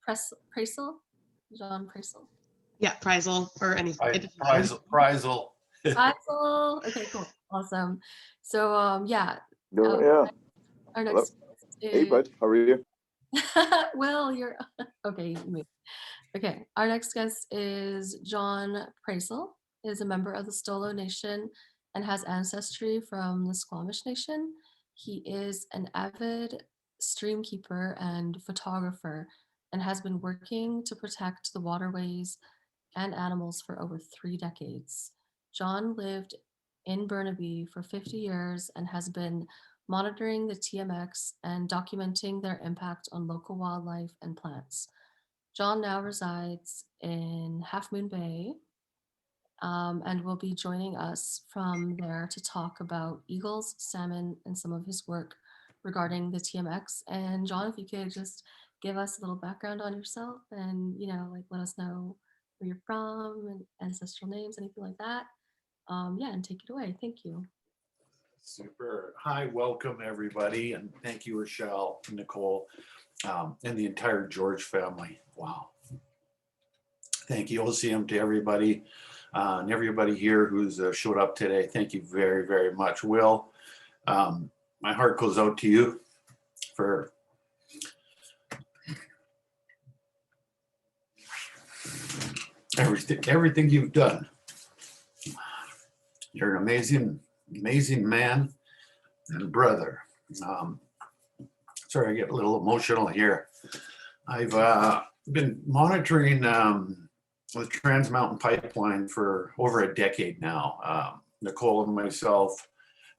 Priscill? John Priscill.
Yeah, Priscill or anything.
Priscill.
Priscill. Okay, cool. Awesome. So our next
Hey bud, how are you?
Well, you're okay. Okay, our next guest is John Priscill. Is a member of the Stolo Nation and has ancestry from the Squamish Nation. He is an avid stream keeper and photographer, and has been working to protect the waterways and animals for over 3 decades. John lived in Burnaby for 50 years and has been monitoring the TMX and documenting their impact on local wildlife and plants. John now resides in Half Moon Bay and will be joining us from there to talk about eagles, salmon, and some of his work regarding the TMX. And John, if you could just give us a little background on yourself and, let us know where you're from and ancestral names, anything like that. And take it away. Thank you.
Super. Hi, welcome everybody. And thank you, Rochelle, Nicole, and the entire George family. Wow. Thank you, OCM, to everybody and everybody here who's showed up today. Thank you very, very much. Will, my heart goes out to you for everything you've done. You're an amazing man and brother. Sorry, I get a little emotional here. I've been monitoring with Trans Mountain Pipeline for over a decade now. Nicole and myself,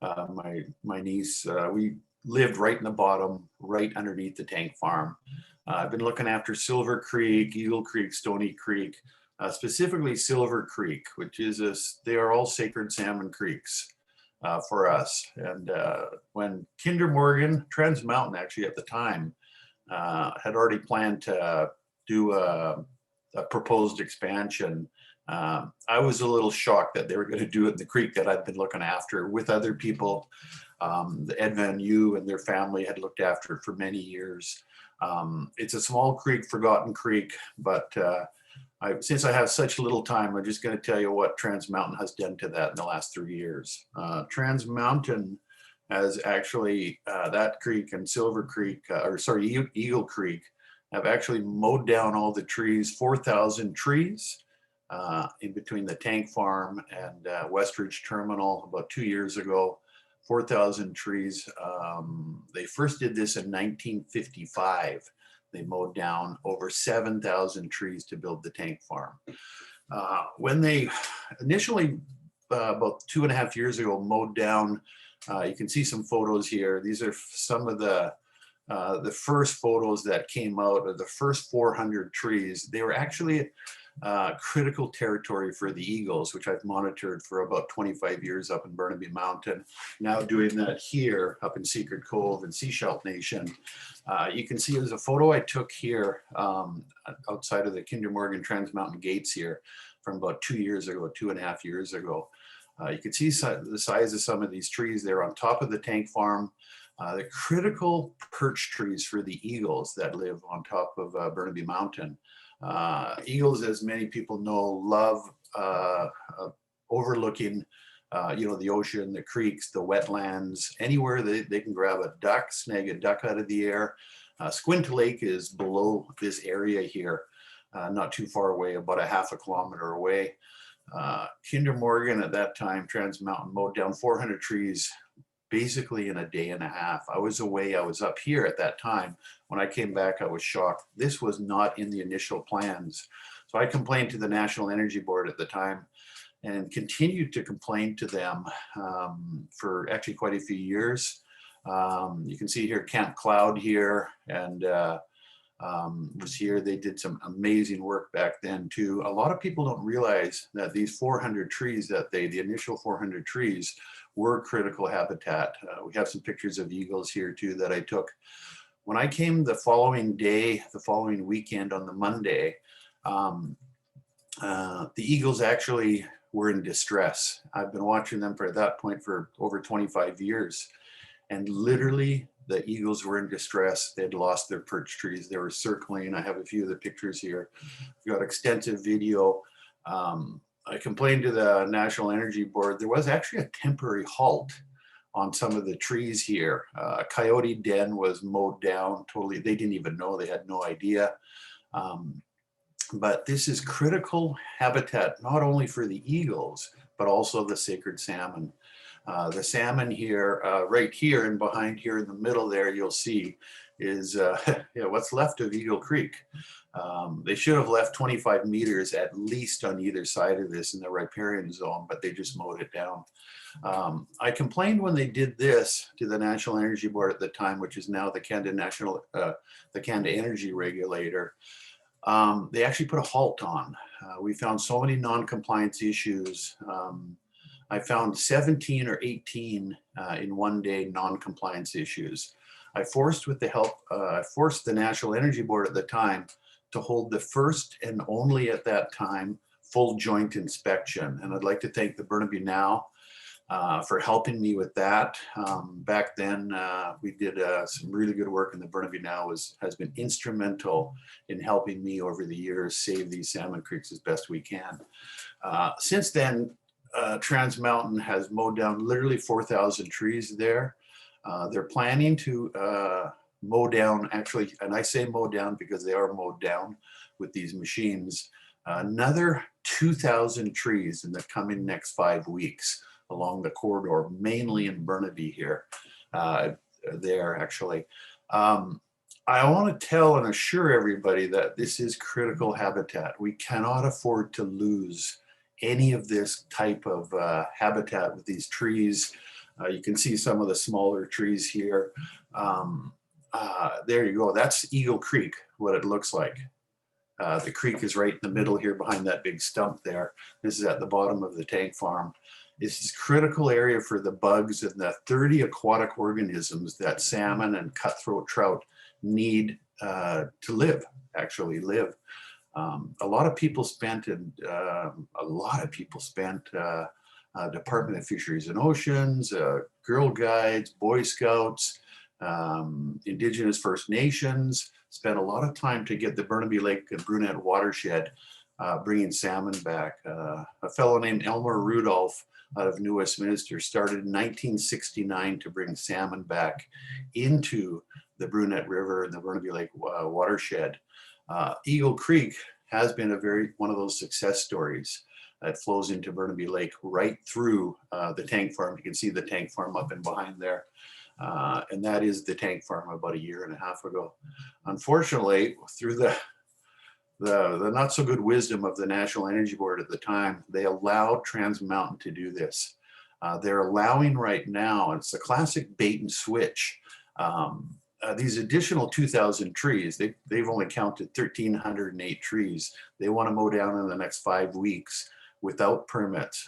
my niece, we lived right in the bottom, right underneath the tank farm. I've been looking after Silver Creek, Eagle Creek, Stony Creek, specifically Silver Creek, which is they are all sacred salmon creeks for us. And when Kinder Morgan, Trans Mountain actually at the time, had already planned to do a proposed expansion, I was a little shocked that they were going to do it in the creek that I'd been looking after with other people. The Ed Van Yu and their family had looked after it for many years. It's a small creek, forgotten creek, but since I have such little time, I'm just going to tell you what Trans Mountain has done to that in the last 3 years. Trans Mountain has actually, that creek and Silver Creek, Eagle Creek, have actually mowed down all the trees, 4,000 trees in between the tank farm and Westridge Terminal about 2 years ago. 4,000 trees. They first did this in 1955. They mowed down over 7,000 trees to build the tank farm. When they initially, about 2.5 years ago, mowed down, you can see some photos here. These are some of the first photos that came out of the first 400 trees. They were actually critical territory for the eagles, which I've monitored for about 25 years up in Burnaby Mountain. Now doing that here up in Secret Cove and Seashell Nation. You can see there's a photo I took here outside of the Kinder Morgan Trans Mountain gates here from about 2 years ago, 2.5 years ago. You can see the size of some of these trees. They're on top of the tank farm. The critical perch trees for the eagles that live on top of Burnaby Mountain. Eagles, as many people know, love overlooking, the ocean, the creeks, the wetlands, anywhere they can grab a duck, snag a duck out of the air. Squint Lake is below this area here, not too far away, about a half a kilometer away. Kinder Morgan at that time, Trans Mountain, mowed down 400 trees basically in a day and a half. I was away, I was up here at that time. When I came back, I was shocked. This was not in the initial plans. So I complained to the National Energy Board at the time and continued to complain to them for actually quite a few years. You can see here Camp Cloud here, and was here. They did some amazing work back then too. A lot of people don't realize that these 400 trees the initial 400 trees were critical habitat. We have some pictures of eagles here too that I took. When I came the following day, the following weekend on the Monday, the eagles actually were in distress. I've been watching them at that point for over 25 years. And literally the eagles were in distress. They'd lost their perch trees. They were circling. I have a few of the pictures here. We've got extensive video. I complained to the National Energy Board. There was actually a temporary halt on some of the trees here. Coyote den was mowed down totally. They didn't even know, they had no idea. But this is critical habitat, not only for the eagles, but also the sacred salmon. The salmon here, right here and behind here in the middle there, you'll see is what's left of Eagle Creek. They should have left 25 meters at least on either side of this in the riparian zone, but they just mowed it down. I complained when they did this to the National Energy Board at the time, which is now the Canada Energy Regulator. They actually put a halt on. We found so many non-compliance issues. I found 17 or 18 in one day non-compliance issues. I forced the National Energy Board at the time to hold the first and only at that time full joint inspection. And I'd like to thank the Burnaby Now for helping me with that. Back then, we did some really good work, and the Burnaby Now has been instrumental in helping me over the years save these salmon creeks as best we can. Since then, Trans Mountain has mowed down literally 4,000 trees there. They're planning to mow down, actually, and I say mow down because they are mowed down with these machines, another 2,000 trees in the coming next 5 weeks along the corridor, mainly in Burnaby here, there actually. I want to tell and assure everybody that this is critical habitat. We cannot afford to lose any of this type of habitat with these trees. You can see some of the smaller trees here. There you go. That's Eagle Creek, what it looks like. The creek is right in the middle here behind that big stump there. This is at the bottom of the tank farm. This is critical area for the bugs and the 30 aquatic organisms that salmon and cutthroat trout need to live, actually live. A lot of people spent Department of Fisheries and Oceans, Girl Guides, Boy Scouts, Indigenous First Nations, spent a lot of time to get the Burnaby Lake and Brunette watershed bringing salmon back. A fellow named Elmer Rudolph out of New Westminster started in 1969 to bring salmon back into the Brunette River and the Burnaby Lake watershed. Eagle Creek has been one of those success stories that flows into Burnaby Lake right through the tank farm. You can see the tank farm up and behind there. And that is the tank farm about a year and a half ago. Unfortunately, through the not so good wisdom of the National Energy Board at the time, they allowed Trans Mountain to do this. They're allowing right now, it's a classic bait and switch. These additional 2,000 trees, they've only counted 1,308 trees. They want to mow down in the next 5 weeks without permits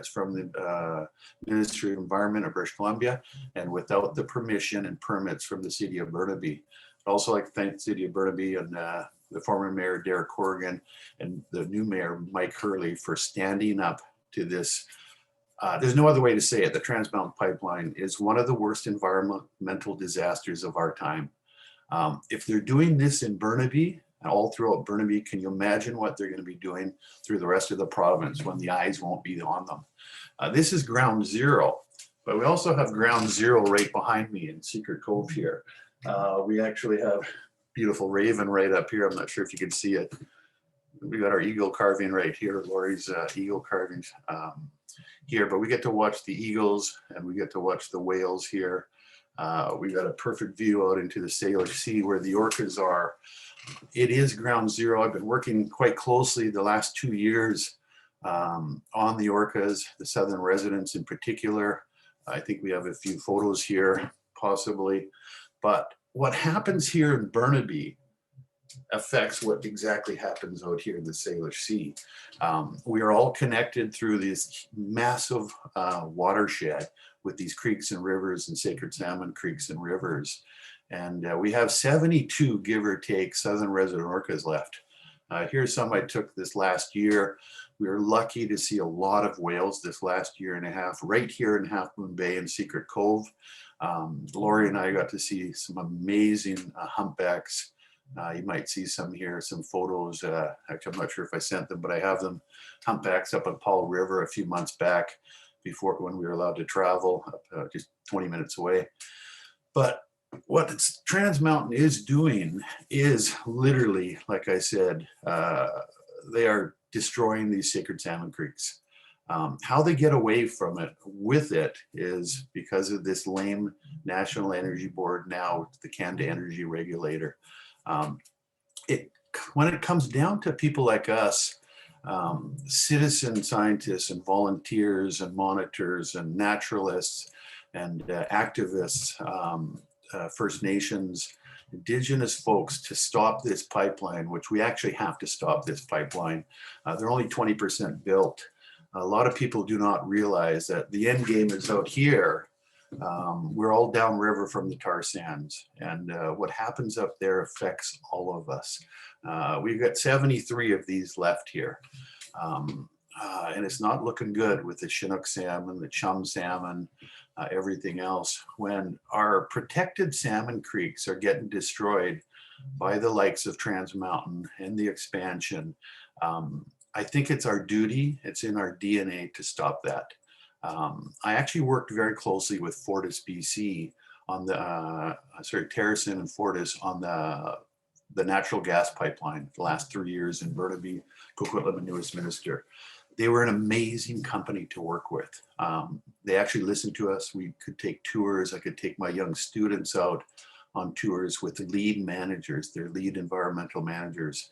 from the Ministry of Environment of British Columbia, and without the permission and permits from the City of Burnaby. I'd also like to thank the City of Burnaby and the former Mayor Derek Corrigan and the new Mayor Mike Hurley for standing up to this. There's no other way to say it. The Trans Mountain Pipeline is one of the worst environmental disasters of our time. If they're doing this in Burnaby, all throughout Burnaby, can you imagine what they're going to be doing through the rest of the province when the eyes won't be on them? This is ground zero, but we also have ground zero right behind me in Secret Cove here. We actually have beautiful raven right up here. I'm not sure if you can see it. We got our eagle carving right here, Lori's eagle carvings here, but we get to watch the eagles and we get to watch the whales here. We got a perfect view out into the Salish Sea where the orcas are. It is ground zero. I've been working quite closely the last 2 years on the orcas, the southern residents in particular. I think we have a few photos here, possibly. But what happens here in Burnaby affects what exactly happens out here in the Salish Sea. We are all connected through this massive watershed with these creeks and rivers and sacred salmon creeks and rivers. And we have 72, give or take, southern resident orcas left. Here's some I took this last year. We were lucky to see a lot of whales this last year and a half, right here in Half Moon Bay and Secret Cove. Lori and I got to see some amazing humpbacks. You might see some here, some photos. Actually, I'm not sure if I sent them, but I have them. Humpbacks up at Paul River a few months back before when we were allowed to travel, just 20 minutes away. But what Trans Mountain is doing is literally, like I said, they are destroying these sacred salmon creeks. How they get away from it with it is because of this lame National Energy Board, now the Canada Energy Regulator. When it comes down to people like us, citizen scientists and volunteers and monitors and naturalists and activists, First Nations, Indigenous folks, to stop this pipeline, which we actually have to stop this pipeline. They're only 20% built. A lot of people do not realize that the end game is out here. We're all downriver from the tar sands, and what happens up there affects all of us. We've got 73 of these left here. And it's not looking good with the Chinook salmon, the chum salmon, everything else. When our protected salmon creeks are getting destroyed by the likes of Trans Mountain and the expansion, I think it's our duty, it's in our DNA to stop that. I actually worked very closely with Fortis BC on the, Terracin and Fortis on the natural gas pipeline for the last 3 years in Burnaby, Coquitlam, and New Westminster. They were an amazing company to work with. They actually listened to us. We could take tours. I could take my young students out on tours with the lead managers, their lead environmental managers.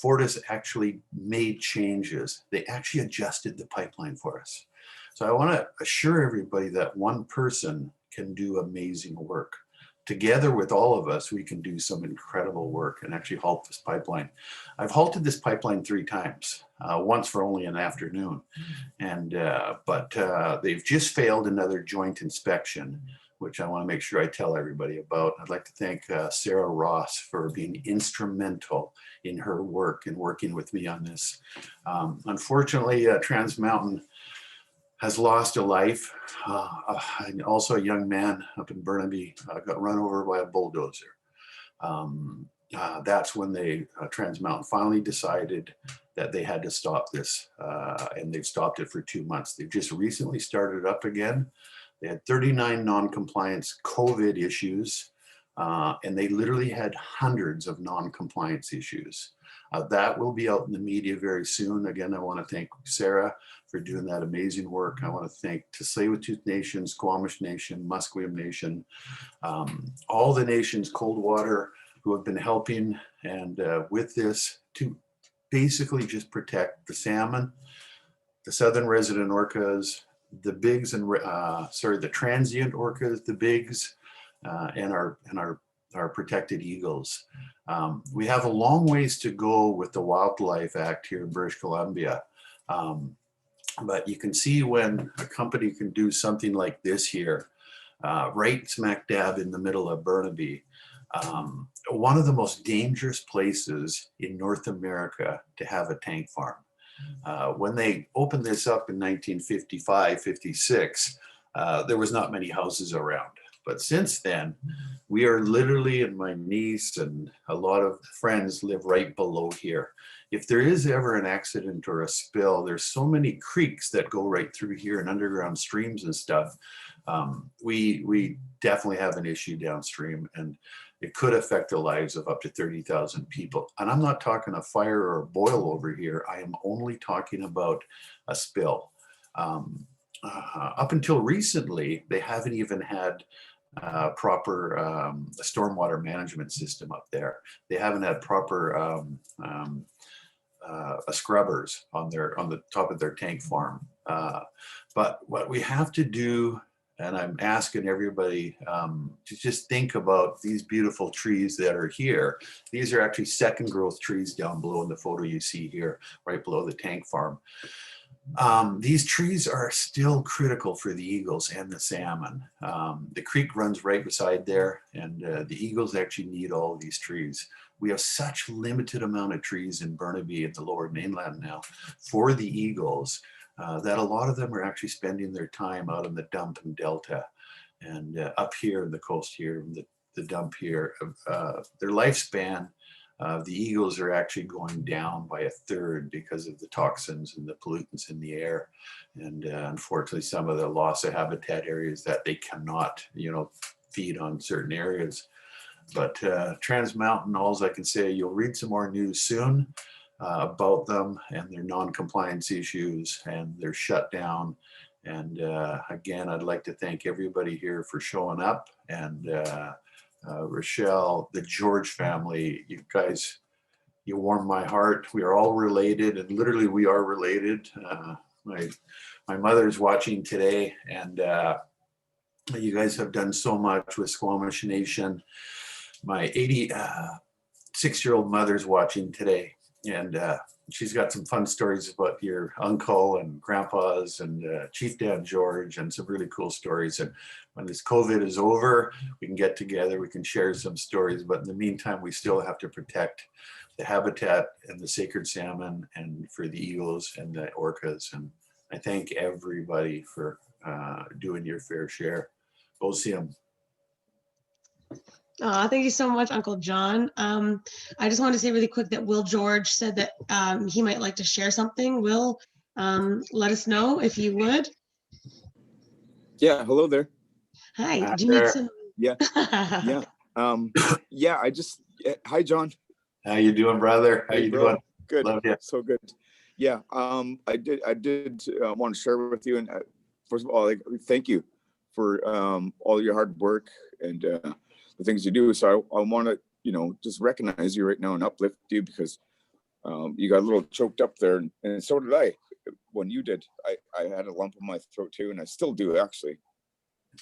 Fortis actually made changes. They actually adjusted the pipeline for us. So I want to assure everybody that one person can do amazing work. Together with all of us, we can do some incredible work and actually halt this pipeline. I've halted this pipeline 3 times, once for only an afternoon. But they've just failed another joint inspection, which I want to make sure I tell everybody about. I'd like to thank Sarah Ross for being instrumental in her work and working with me on this. Unfortunately, Trans Mountain has lost a life. And also a young man up in Burnaby got run over by a bulldozer. That's when they, Trans Mountain finally decided that they had to stop this, and they've stopped it for 2 months. They've just recently started up again. They had 39 non-compliance COVID issues, and they literally had hundreds of non-compliance issues. That will be out in the media very soon. Again, I want to thank Sarah for doing that amazing work. I want to thank Tsleil-Waututh Nation, Squamish Nation, Musqueam Nation, all the nations, Coldwater, who have been helping and with this to basically just protect the salmon, the southern resident orcas, the bigs and the transient orcas, the bigs, and our protected eagles. We have a long ways to go with the Wildlife Act here in British Columbia. But you can see when a company can do something like this here, right smack dab in the middle of Burnaby, one of the most dangerous places in North America to have a tank farm. When they opened this up in 1955, 56, there was not many houses around. But since then, we are literally, and my niece and a lot of friends live right below here. If there is ever an accident or a spill, there's so many creeks that go right through here and underground streams and stuff. We definitely have an issue downstream, and it could affect the lives of up to 30,000 people. And I'm not talking a fire or a boil over here. I am only talking about a spill. Up until recently, they haven't even had proper stormwater management system up there. They haven't had proper scrubbers on the top of their tank farm. But what we have to do, and I'm asking everybody to just think about these beautiful trees that are here. These are actually second growth trees down below in the photo you see here, right below the tank farm. These trees are still critical for the eagles and the salmon. The creek runs right beside there, and the eagles actually need all of these trees. We have such limited amount of trees in Burnaby at the lower mainland now for the eagles that a lot of them are actually spending their time out in the dump and delta, and up here in the coast here, the dump here. Their lifespan, the eagles are actually going down by 1/3 because of the toxins and the pollutants in the air. And unfortunately, some of the loss of habitat areas that they cannot, feed on certain areas. But Trans Mountain, all I can say, you'll read some more news soon about them and their non-compliance issues and their shutdown. And again, I'd like to thank everybody here for showing up, and Rochelle, the George family, you guys, you warm my heart. We are all related, and literally we are related. My mother's watching today, and you guys have done so much with Squamish Nation. My 86-year-old mother's watching today, and she's got some fun stories about your uncle and grandpas and Chief Dan George, and some really cool stories. And when this COVID is over, we can get together, we can share some stories. But in the meantime, we still have to protect the habitat and the sacred salmon, and for the eagles and the orcas. And I thank everybody for doing your fair share. Go see them.
Thank you so much, Uncle John. I just wanted to say really quick that Will George said that he might like to share something. Will, let us know if you would.
Yeah, hello there.
Hi, do you need some?
Yeah, yeah. I just, hi, John.
How you doing, brother? How you doing?
Good.
Love you.
So good. Yeah, I did want to share with you, and first of all, thank you for all your hard work and the things you do. So I want to, you know, just recognize you right now and uplift you, because you got a little choked up there, and so did I when you did. I had a lump in my throat too, and I still do actually.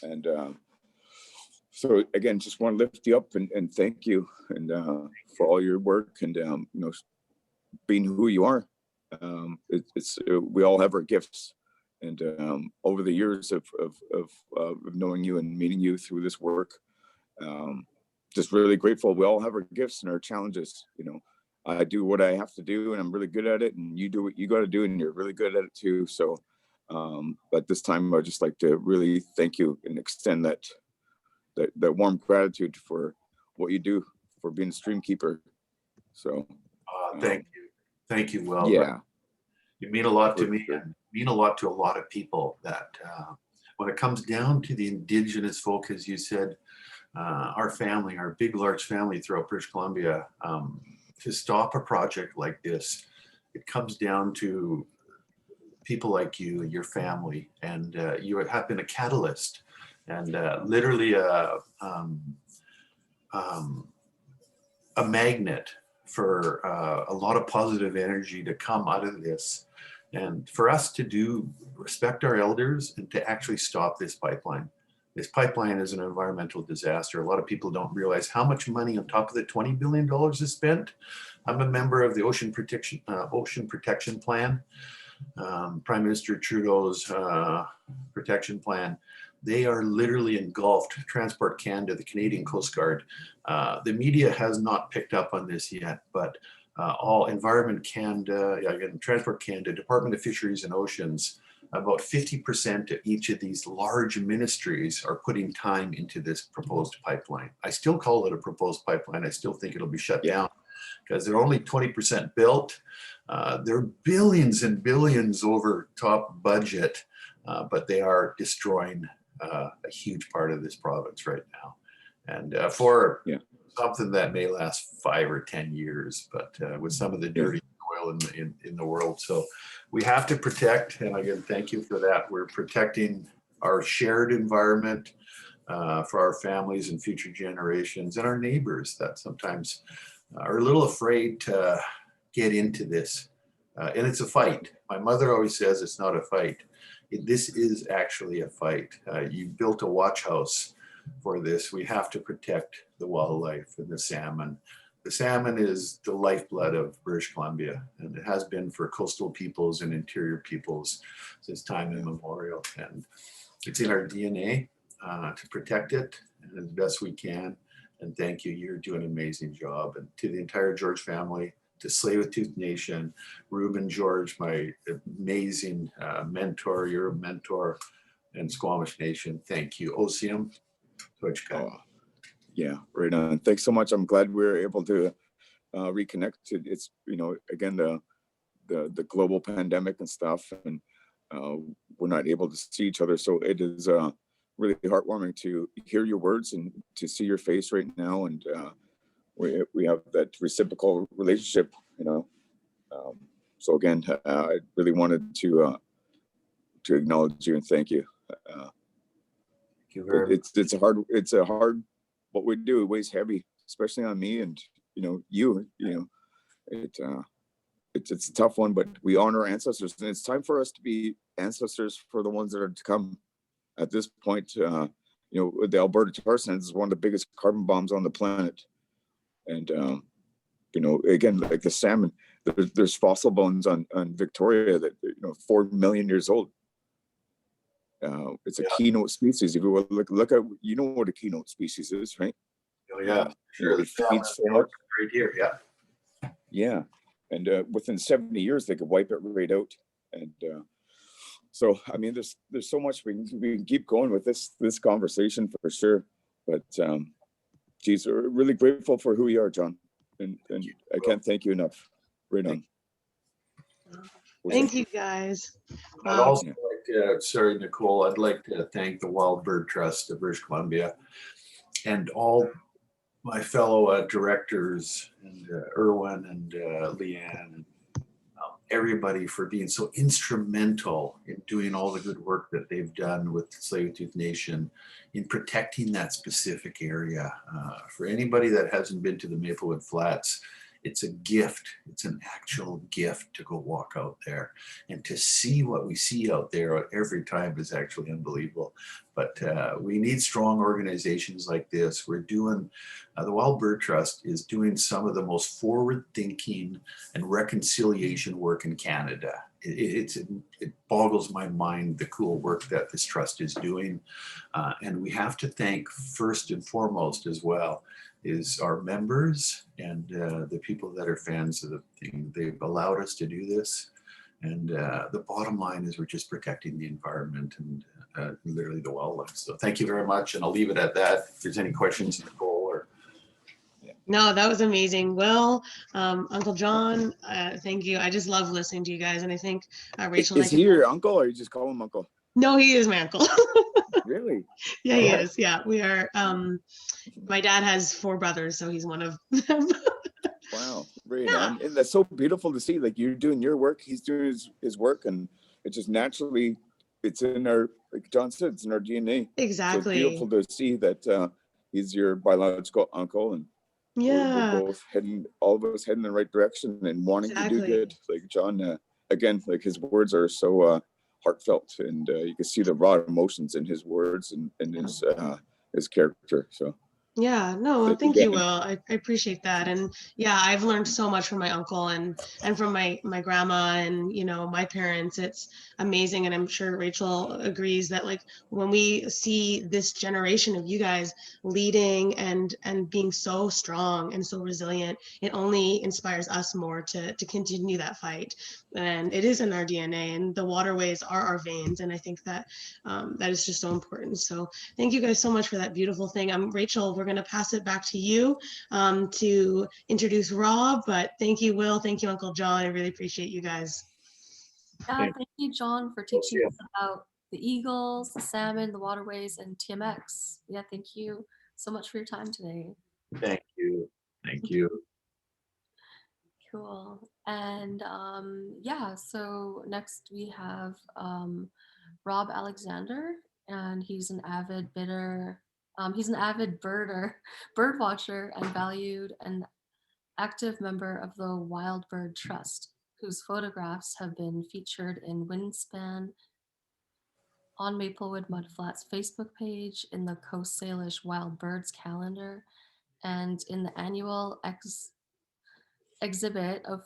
And so again, just want to lift you up and thank you, and for all your work, and you know, being who you are. We all have our gifts, and over the years of knowing you and meeting you through this work, just really grateful. We all have our gifts and our challenges. You know, I do what I have to do, and I'm really good at it, and you do what you got to do, and you're really good at it too. So but this time I'd just like to really thank you and extend that warm gratitude for what you do, for being a stream keeper. So
thank you, Will.
yeah,
you mean a lot to me,
sure.
and mean a lot to a lot of people. That when it comes down to the Indigenous folk, as you said, our family, our big large family throughout British Columbia, to stop a project like this, it comes down to people like you, your family, and you have been a catalyst, and literally a magnet for a lot of positive energy to come out of this, and for us to respect our elders and to actually stop this pipeline. This pipeline is an environmental disaster. A lot of people don't realize how much money on top of the $20 billion is spent. I'm a member of the Ocean Protection Plan, Prime Minister Trudeau's protection plan. They are literally engulfed. Transport Canada, the Canadian Coast Guard. The media has not picked up on this yet, but all Environment Canada, again, Transport Canada, Department of Fisheries and Oceans, about 50% of each of these large ministries are putting time into this proposed pipeline. I still call it a proposed pipeline. I still think it'll be shut down because they're only 20% built. They're billions and billions over top budget, but they are destroying a huge part of this province right now. And for something that may last 5 or 10 years, but with some of the dirty oil in the world. So we have to protect, and again, thank you for that. We're protecting our shared environment for our families and future generations, and our neighbors that sometimes are a little afraid to get into this. And it's a fight. My mother always says it's not a fight. This is actually a fight. You built a watch house for this. We have to protect the wildlife and the salmon. The salmon is the lifeblood of British Columbia, and it has been for coastal peoples and interior peoples since time immemorial. And it's in our DNA to protect it as best we can. And thank you. You're doing an amazing job. And to the entire George family, to Tsleil-Waututh Nation, Reuben George, my amazing mentor, you're a mentor, and Squamish Nation, thank you. OCM,
yeah, right on. Thanks so much. I'm glad we were able to reconnect. It's, you know, again, the global pandemic and stuff, and we're not able to see each other. So it is really heartwarming to hear your words and to see your face right now. And we have that reciprocal relationship, you know. So again, I really wanted to acknowledge you and thank you.
Thank you very much.
It's a hard, what we do, it weighs heavy, especially on me, and you know, it's a tough one, but we honor our ancestors, and it's time for us to be ancestors for the ones that are to come. At this point, the Alberta tar sands is one of the biggest carbon bombs on the planet. And, again, like the salmon, there's fossil bones on Victoria that, 4 million years old. It's a keynote species. If you look at, you know what a keynote species is, right?
Oh, yeah. Sure.
It feeds so much.
Right here, yeah.
Yeah. And within 70 years, they could wipe it right out. And so, I mean, there's so much we can keep going with this conversation for sure. But geez, we're really grateful for who you are, John. And I can't thank you enough. Right on.
Thank you, guys.
I'd also like to, sorry, Nicole, I'd like to thank the Wild Bird Trust of British Columbia and all my fellow directors, and Erwin and Leanne, and everybody for being so instrumental in doing all the good work that they've done with Tsleil-Waututh Nation in protecting that specific area. For anybody that hasn't been to the Maplewood Flats, it's a gift. It's an actual gift to go walk out there, and to see what we see out there every time is actually unbelievable. But we need strong organizations like this. We're doing, the Wild Bird Trust is doing some of the most forward-thinking and reconciliation work in Canada. It boggles my mind, the cool work that this trust is doing. And we have to thank first and foremost as well is our members and the people that are fans of the thing. They've allowed us to do this. And the bottom line is we're just protecting the environment and literally the wildlife. So thank you very much. And I'll leave it at that. If there's any questions, Nicole, or.
No, that was amazing. Will, Uncle John, thank you. I just love listening to you guys. And I think Rachel and I
Is he your uncle, or you just call him uncle?
No, he is my uncle.
Really?
Yeah, he is. Yeah, we are. My dad has 4 brothers, so he's one of them.
Wow, great. And that's so beautiful to see. Like, you're doing your work, he's doing his work, and it just naturally, it's in our, like John said, it's in our DNA.
Exactly.
So it's beautiful to see that he's your biological uncle, and we're both heading, all of us heading in the right direction and wanting to do good. Like John, again, like his words are so heartfelt, and you can see the raw emotions in his words and his character. So.
Yeah, no, thank you, Will. I appreciate that. And yeah, I've learned so much from my uncle and from my grandma and, you know, my parents. It's amazing. And I'm sure Rachel agrees that, like, when we see this generation of you guys leading and being so strong and so resilient, it only inspires us more to continue that fight. And it is in our DNA, and the waterways are our veins. And I think that that is just so important. So thank you guys so much for that beautiful thing. Rachel, we're going to pass it back to you to introduce Rob, but thank you, Will. Thank you, Uncle John. I really appreciate you guys.
Thank you, John, for teaching us about the eagles, the salmon, the waterways, and TMX. Yeah, thank you so much for your time today.
Thank you. Thank you.
Cool. And yeah, so next we have Rob Alexander, and he's an avid birder, bird watcher, and valued and active member of the Wild Bird Trust, whose photographs have been featured in Wingspan, on Maplewood Mudflats Facebook page, in the Coast Salish Wild Birds calendar, and in the annual exhibit of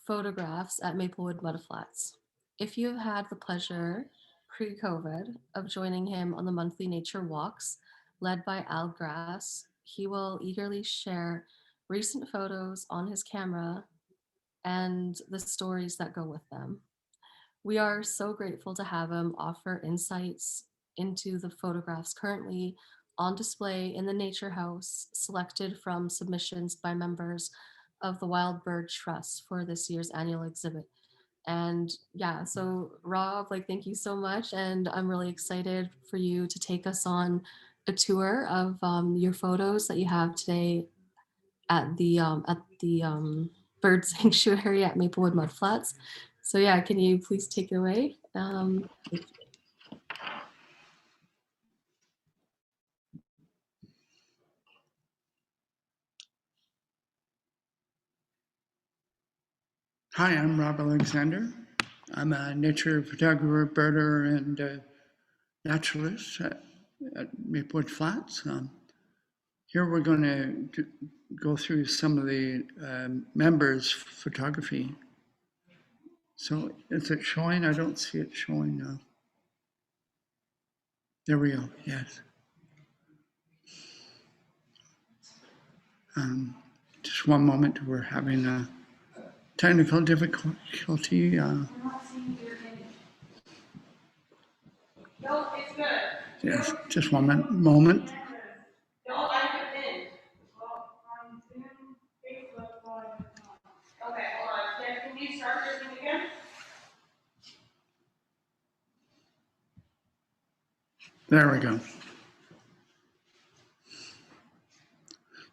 photographs at Maplewood Mudflats. If you have had the pleasure, pre-COVID, of joining him on the monthly nature walks led by Al Grass, he will eagerly share recent photos on his camera and the stories that go with them. We are so grateful to have him offer insights into the photographs currently on display in the Nature House, selected from submissions by members of the Wild Bird Trust for this year's annual exhibit. And yeah, so Rob, like, thank you so much. And I'm really excited for you to take us on a tour of your photos that you have today at the bird sanctuary at Maplewood Mudflats. So yeah, can you please take it away?
Hi, I'm Rob Alexander. I'm a nature photographer, birder, and naturalist at Maplewood Flats. Here we're going to go through some of the members' photography. So is it showing? I don't see it showing now. There we go, yes. Just one moment, we're having a technical difficulty.
No, it's good.
Yes, just one moment.
Don't like it in. Okay, hold on. Can you start this thing again?
There we go.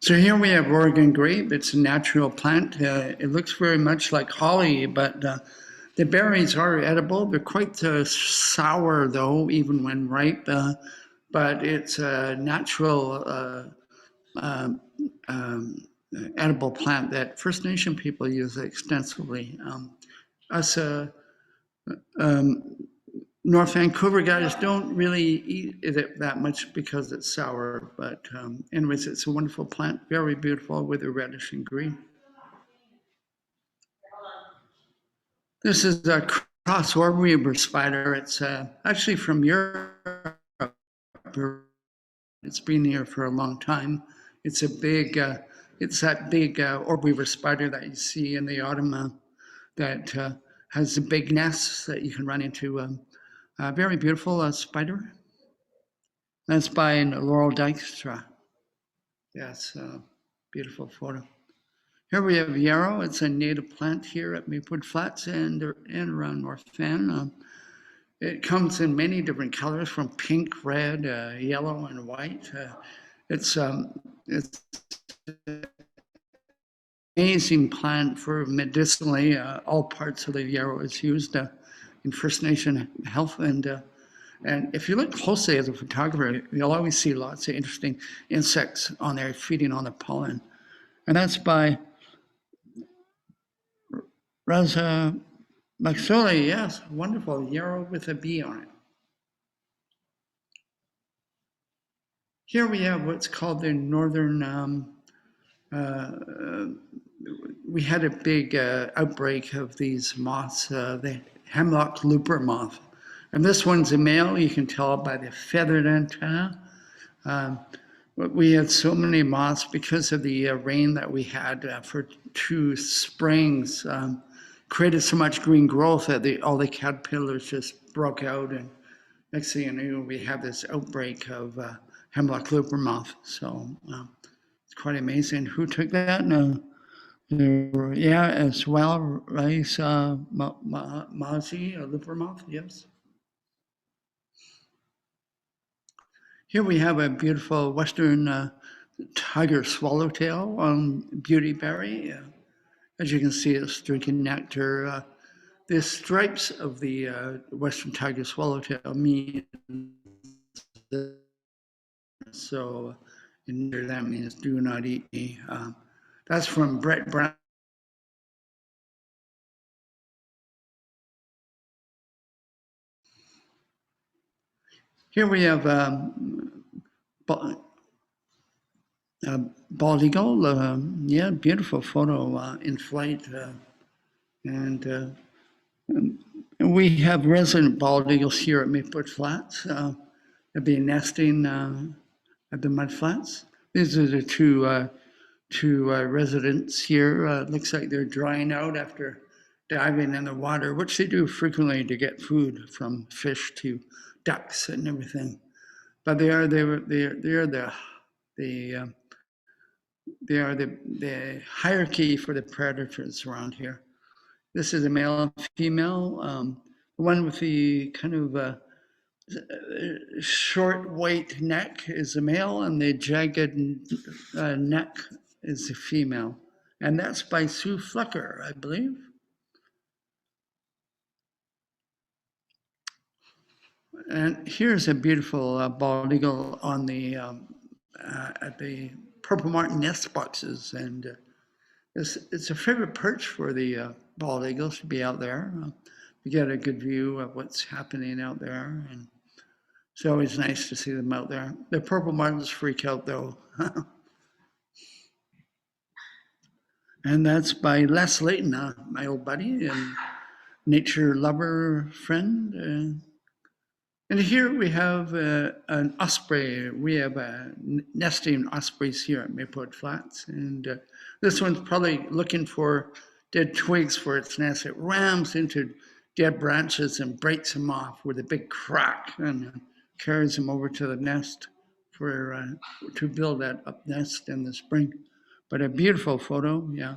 So here we have Oregon grape. It's a natural plant. It looks very much like holly, but the berries are edible. They're quite sour though, even when ripe, but it's a natural edible plant that First Nation people use extensively. Us North Vancouver guys don't really eat it that much because it's sour, but anyways, it's a wonderful plant, very beautiful with a reddish and green. This is a cross orb weaver spider. It's actually from Europe. It's been here for a long time. It's a big, it's that big orb weaver spider that you see in the autumn that has the big nests that you can run into. Very beautiful spider. That's by Laurel Dykstra. Yes, beautiful photo. Here we have yarrow. It's a native plant here at Maplewood Flats and around North Van. It comes in many different colors, from pink, red, yellow, and white. It's an amazing plant for medicinally. All parts of the yarrow is used in First Nation health. And if you look closely as a photographer, you'll always see lots of interesting insects on there feeding on the pollen. And that's by Raza Maxoli. Yes, wonderful. Yarrow with a bee on it. Here we have what's called the northern, we had a big outbreak of these moths, the hemlock looper moth. And this one's a male, you can tell by the feathered antenna. We had so many moths because of the rain that we had for 2 springs, created so much green growth that all the caterpillars just broke out. And next thing you knew, we had this outbreak of hemlock looper moth. So it's quite amazing. Who took that? No. Yeah, as well, rice, mazi, a looper moth, yes. Here we have a beautiful Western tiger swallowtail on beautyberry. As you can see, it's drinking nectar. The stripes of the Western tiger swallowtail mean so, and that means do not eat me. That's from Brett Brown. Here we have bald eagle. Yeah, beautiful photo in flight. And we have resident bald eagles here at Maplewood Flats. They'll be nesting at the mud flats. These are the two residents here. Looks like they're drying out after diving in the water, which they do frequently to get food from fish to ducks and everything. But they are the hierarchy for the predators around here. This is a male and female. The one with the kind of short white neck is a male, and the jagged neck is a female. And that's by Sue Flucker, I believe. And here's a beautiful bald eagle on the at the purple martin nest boxes, and it's a favorite perch for the bald eagles to be out there. You get a good view of what's happening out there, and it's always nice to see them out there. The purple martins freak out though. And that's by Les Layton, my old buddy and nature lover friend. And here we have an osprey. We have nesting ospreys here at Maplewood Flats. And this one's probably looking for dead twigs for its nest. It rams into dead branches and breaks them off with a big crack and carries them over to the nest for to build that up nest in the spring. But a beautiful photo, yeah.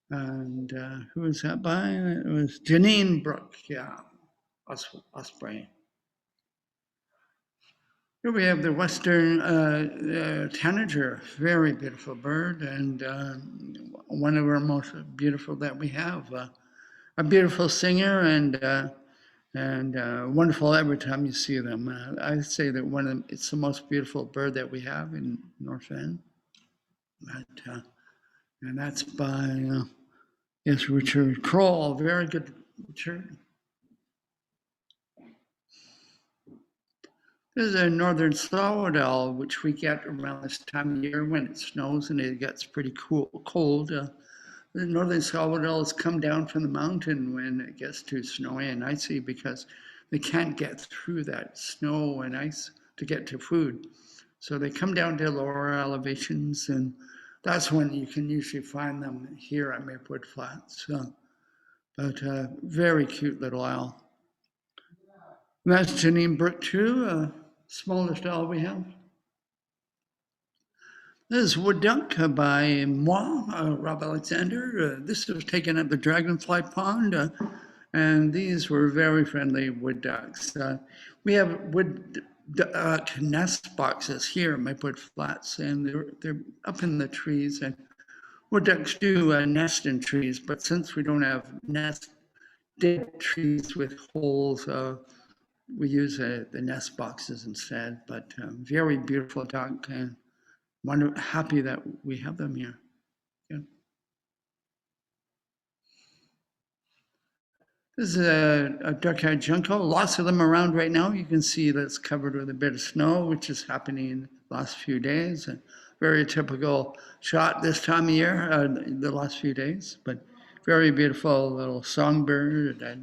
And who was that by? It was Janine Brooke, yeah, Osprey. Here we have the western tanager, very beautiful bird, and one of our most beautiful that we have. A beautiful singer and wonderful every time you see them. I'd say that it's the most beautiful bird that we have in North End. And that's by yes, Richard Kroll, very good, Richard. This is a northern swallowtail, which we get around this time of year when it snows and it gets pretty cold. The northern swallowtails come down from the mountain when it gets too snowy and icy because they can't get through that snow and ice to get to food. So they come down to lower elevations, and that's when you can usually find them here at Maplewood Flats. But very cute little owl. And that's Janine Brook too, smallest owl we have. This is Wood Duck by moi, Rob Alexander. This was taken at the Dragonfly Pond, and these were very friendly wood ducks. We have wood duck nest boxes here at Maplewood Flats, and they're up in the trees. And wood ducks do nest in trees, but since we don't have dead trees with holes, we use the nest boxes instead. But very beautiful duck, and happy that we have them here. Yeah. This is a duck-eyed junco. Lots of them around right now. You can see that it's covered with a bit of snow, which is happening in the last few days. A very typical shot this time of year, the last few days, but very beautiful little songbird. I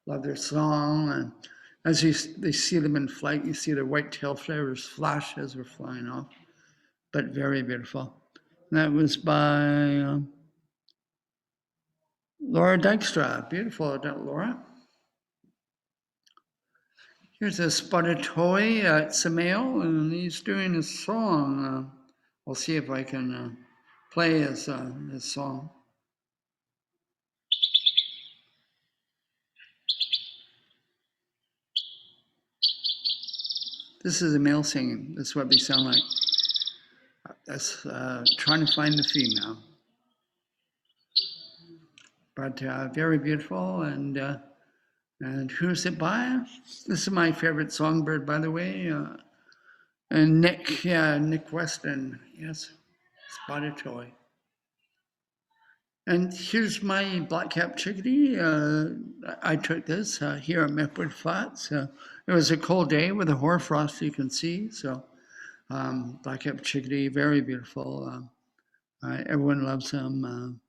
love their song. And as they see them in flight, you see their white tail feathers flash as they're flying off. But very beautiful. And that was by Laura Dykstra. Beautiful, Laura. Here's a spotted toy. It's a male, and he's doing a song. I'll see if I can play his song. This is a male singing. That's what they sound like. That's trying to find the female. But very beautiful, and who's it by? This is my favorite songbird, by the way. And Nick Weston, yes, spotted toy. And here's my black cap chickadee. I took this here at Maplewood Flats. It was a cold day with a hoarfrost, you can see. So black cap chickadee, very beautiful. Everyone loves them.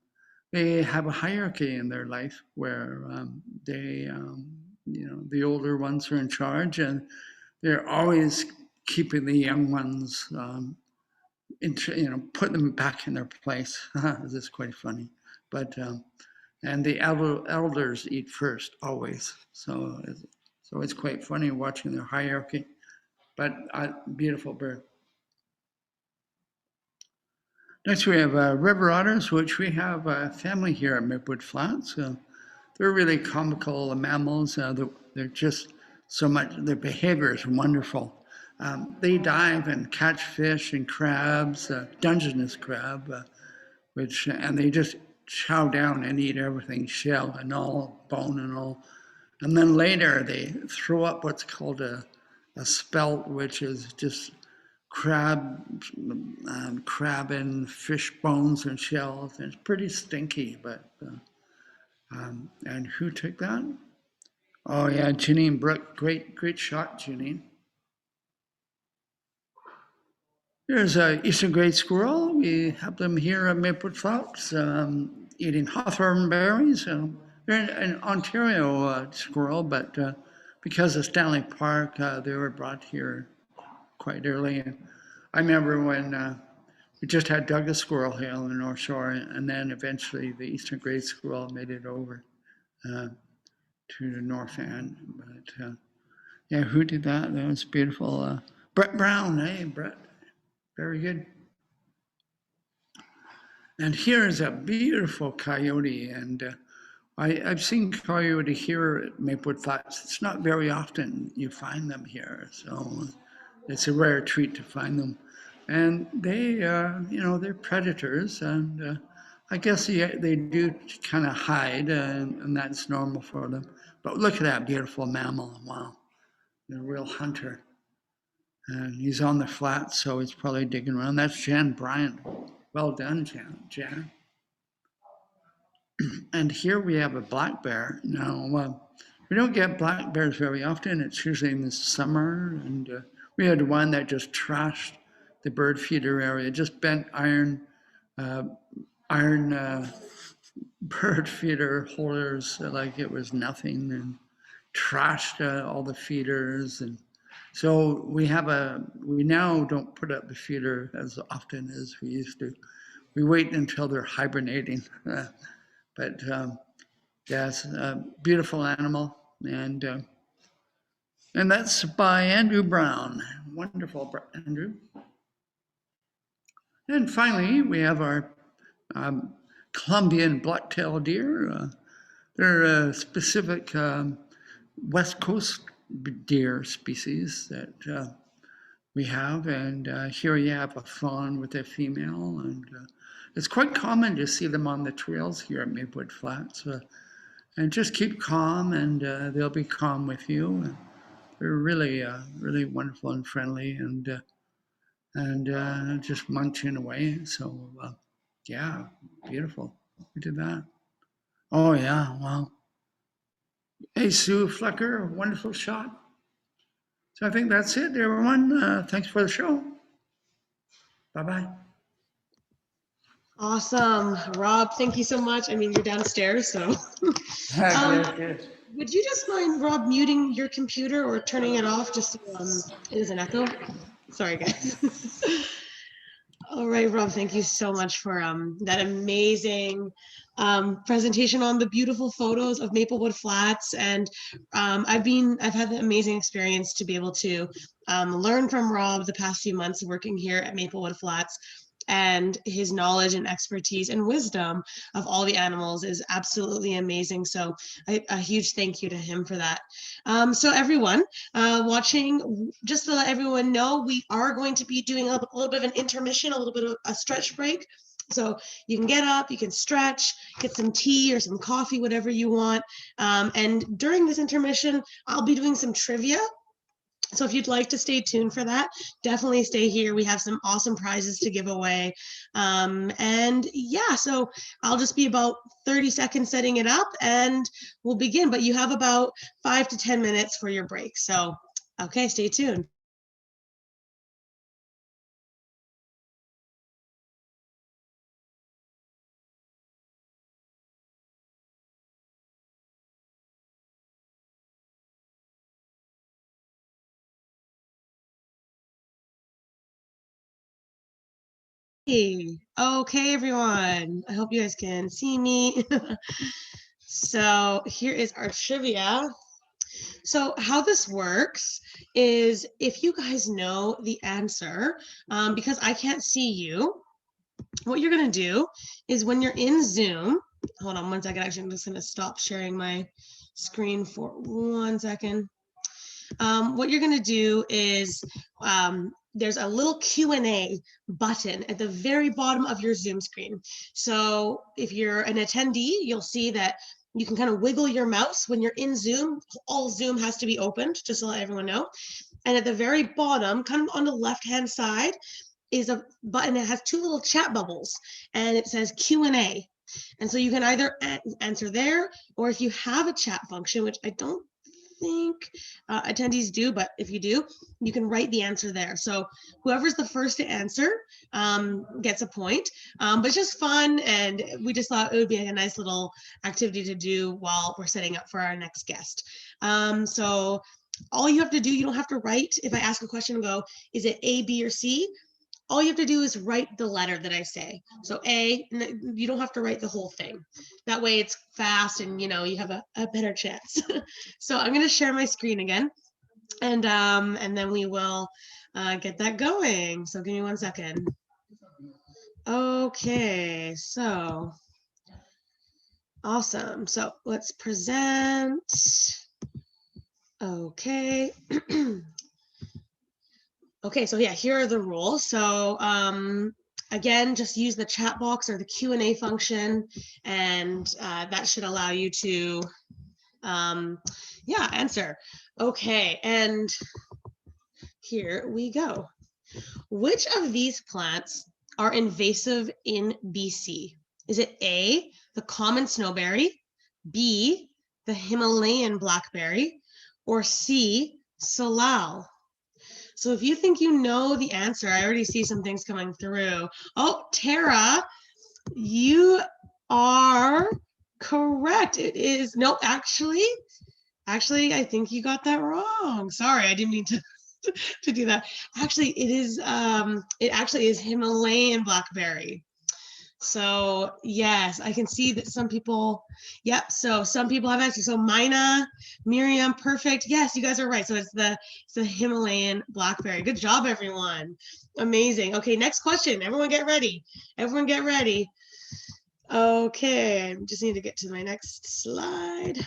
They have a hierarchy in their life where they, the older ones are in charge, and they're always keeping the young ones, put them back in their place. This is quite funny, but and the elders eat first always. So it's quite funny watching their hierarchy, but beautiful bird. Next, we have river otters, which we have a family here at Maplewood Flats. They're really comical mammals. They're just so much, their behavior is wonderful. They dive and catch fish and crabs, Dungeness crab, and they just chow down and eat everything, shell and all, bone and all. And then later they throw up what's called a spelt, which is just crab and fish bones and shells. And it's pretty stinky, but and who took that? Oh yeah, Janine Brook. Great shot, Janine. There's a eastern gray squirrel. We have them here at Maplewood Flats, eating hawthorn berries. They're an Ontario squirrel, but because of Stanley Park, they were brought here quite early. I remember when we just had Douglas squirrel here on the North Shore, and then eventually the eastern gray squirrel made it over to the North End. But yeah, who did that? That was beautiful. Brett Brown, hey, Brett. Very good. And here is a beautiful coyote, and I've seen coyote here at Maplewood Flats. It's not very often you find them here, so it's a rare treat to find them. And they, they're predators, and I guess they do kind of hide, and that's normal for them. But look at that beautiful mammal. Wow, they're a real hunter. And he's on the flat, so he's probably digging around. That's Jan Bryant. Well done, Jan. And here we have a black bear. Now, we don't get black bears very often. It's usually in the summer. And we had one that just trashed the bird feeder area, just bent iron bird feeder holders like it was nothing, and trashed all the feeders. And so we now don't put up the feeder as often as we used to. We wait until they're hibernating. But yeah, it's a beautiful animal, and that's by Andrew Brown. Wonderful, Andrew. And finally, we have our Colombian blacktail deer. They're a specific West Coast deer species that we have, and here you have a fawn with a female, and it's quite common to see them on the trails here at Maplewood Flats. And just keep calm, and they'll be calm with you. And they're really, really wonderful and friendly, and just munching away. So yeah, beautiful. We did that. Oh yeah, wow. Hey, Sue Flecker, wonderful shot. So I think that's it, everyone. Thanks for the show. Bye-bye.
Awesome. Rob, thank you so much. I mean, you're downstairs, so.
Yes.
Would you just mind, Rob, muting your computer or turning it off just so it doesn't echo? Sorry, guys. All right, Rob, thank you so much for that amazing presentation on the beautiful photos of Maplewood Flats. And I've had the amazing experience to be able to learn from Rob the past few months working here at Maplewood Flats. And his knowledge and expertise and wisdom of all the animals is absolutely amazing. So a huge thank you to him for that. So everyone watching, just to let everyone know, we are going to be doing a little bit of an intermission, a little bit of a stretch break. So you can get up, you can stretch, get some tea or some coffee, whatever you want. And during this intermission, I'll be doing some trivia. So if you'd like to stay tuned for that, definitely stay here. We have some awesome prizes to give away. And yeah, so I'll just be about 30 seconds setting it up and we'll begin. But you have about 5 to 10 minutes for your break. So, okay, stay tuned. Hey, okay, everyone. I hope you guys can see me. So here is our trivia. So how this works is if you guys know the answer, because I can't see you, what you're going to do is when you're in Zoom, hold on one second. Actually, I'm just going to stop sharing my screen for 1 second. What you're going to do is there's a little Q&A button at the very bottom of your Zoom screen. So if you're an attendee, you'll see that you can kind of wiggle your mouse when you're in Zoom. All Zoom has to be opened, just to let everyone know. And at the very bottom, kind of on the left-hand side, is a button that has 2 little chat bubbles, and it says Q&A. And so you can either answer there, or if you have a chat function, which I don't think attendees do, but if you do, you can write the answer there. So whoever's the first to answer gets a point, but it's just fun, and we just thought it would be a nice little activity to do while we're setting up for our next guest. So all you have to do, you don't have to write. If I ask a question and go, is it A, B, or C? All you have to do is write the letter that I say. So A, and you don't have to write the whole thing. That way it's fast and you have a better chance. So I'm gonna share my screen again, and then we will get that going. So give me 1 second. Okay, so awesome. So let's present. Okay. Okay, so yeah, here are the rules. So again, just use the chat box or the Q&A function, and that should allow you to yeah, answer. Okay, and here we go. Which of these plants are invasive in BC? Is it A, the common snowberry, B, the Himalayan blackberry, or C, salal? So if you think you know the answer, I already see some things coming through. Oh, Tara, you are correct. It is, no, actually, I think you got that wrong. Sorry, I didn't mean to to do that. Actually, it actually is Himalayan blackberry. So yes, I can see that some people, yep. So some people have answers. So Mina, Miriam, perfect. Yes, you guys are right. So it's the Himalayan blackberry. Good job, everyone. Amazing. Okay, next question. Everyone get ready. Everyone get ready. Okay, I just need to get to my next slide.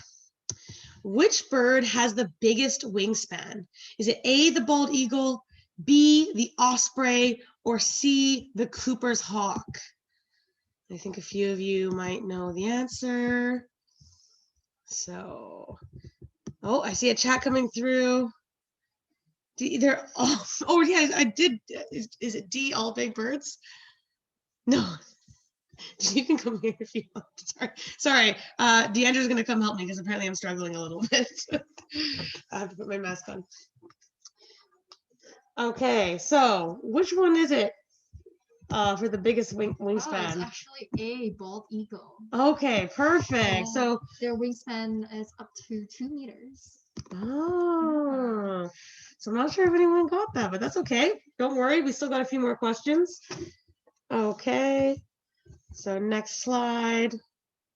Which bird has the biggest wingspan? Is it A, the bald eagle, B, the osprey, or C, the Cooper's hawk? I think a few of you might know the answer. So, oh, I see a chat coming through. They're all, oh yeah, I did. Is it D, all big birds? No, you can come here if you want. Sorry. Deandra's gonna come help me because apparently I'm struggling a little bit. I have to put my mask on. Okay, so which one is it? For the biggest wingspan?
Oh, it's actually a bald eagle.
Okay, perfect. So
their wingspan is up to 2 meters.
Oh, so I'm not sure if anyone got that, but that's okay. Don't worry, we still got a few more questions. Okay, so next slide.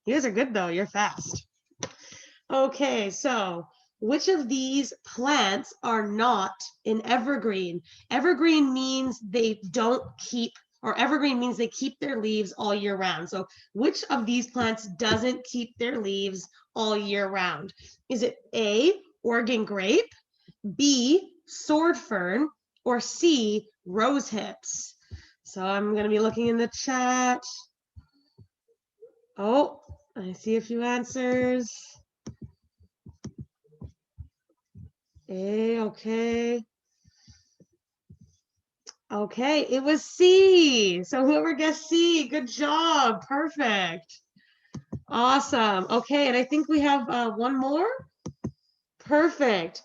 You guys are good though, you're fast. Okay, so which of these plants are not an evergreen? Evergreen means they don't keep, or evergreen means they keep their leaves all year round. So which of these plants doesn't keep their leaves all year round? Is it A, Oregon grape, B, sword fern, or C, rose hips? So I'm going to be looking in the chat. Oh, I see a few answers. A, okay. Okay, it was C. So whoever guessed C, good job. Perfect. Awesome. Okay, and I think we have one more. Perfect.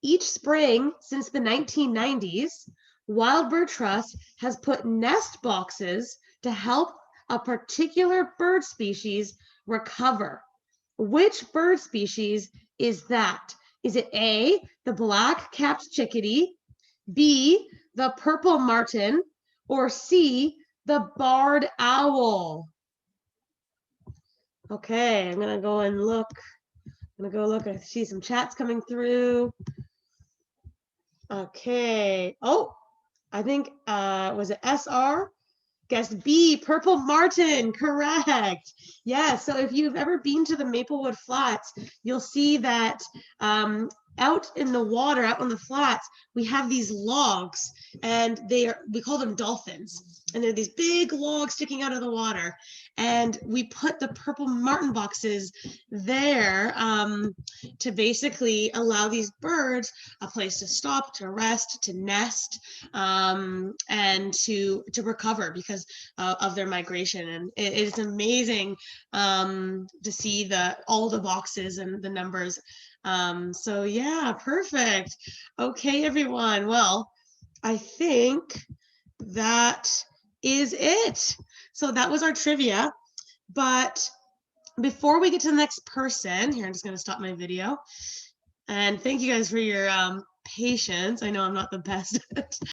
Each spring since the 1990s, Wild Bird Trust has put nest boxes to help a particular bird species recover. Which bird species is that? Is it A, the black-capped chickadee, B, the purple martin, or C, the barred owl? Okay, I'm gonna go and look. I'm gonna go look. I see some chats coming through. Okay. Oh, I think was it SR? Guessed B, purple martin, correct. Yeah, so if you've ever been to the Maplewood Flats, you'll see that out in the water, out on the flats, we have these logs, and we call them dolphins. And they're these big logs sticking out of the water. And we put the purple martin boxes there to basically allow these birds a place to stop, to rest, to nest, and to recover because of their migration. And it is amazing to see all the boxes and the numbers. So yeah, perfect. Okay, everyone. Well, I think that is it. So that was our trivia. But before we get to the next person, here, I'm just going to stop my video. And thank you guys for your patience. I know I'm not the best at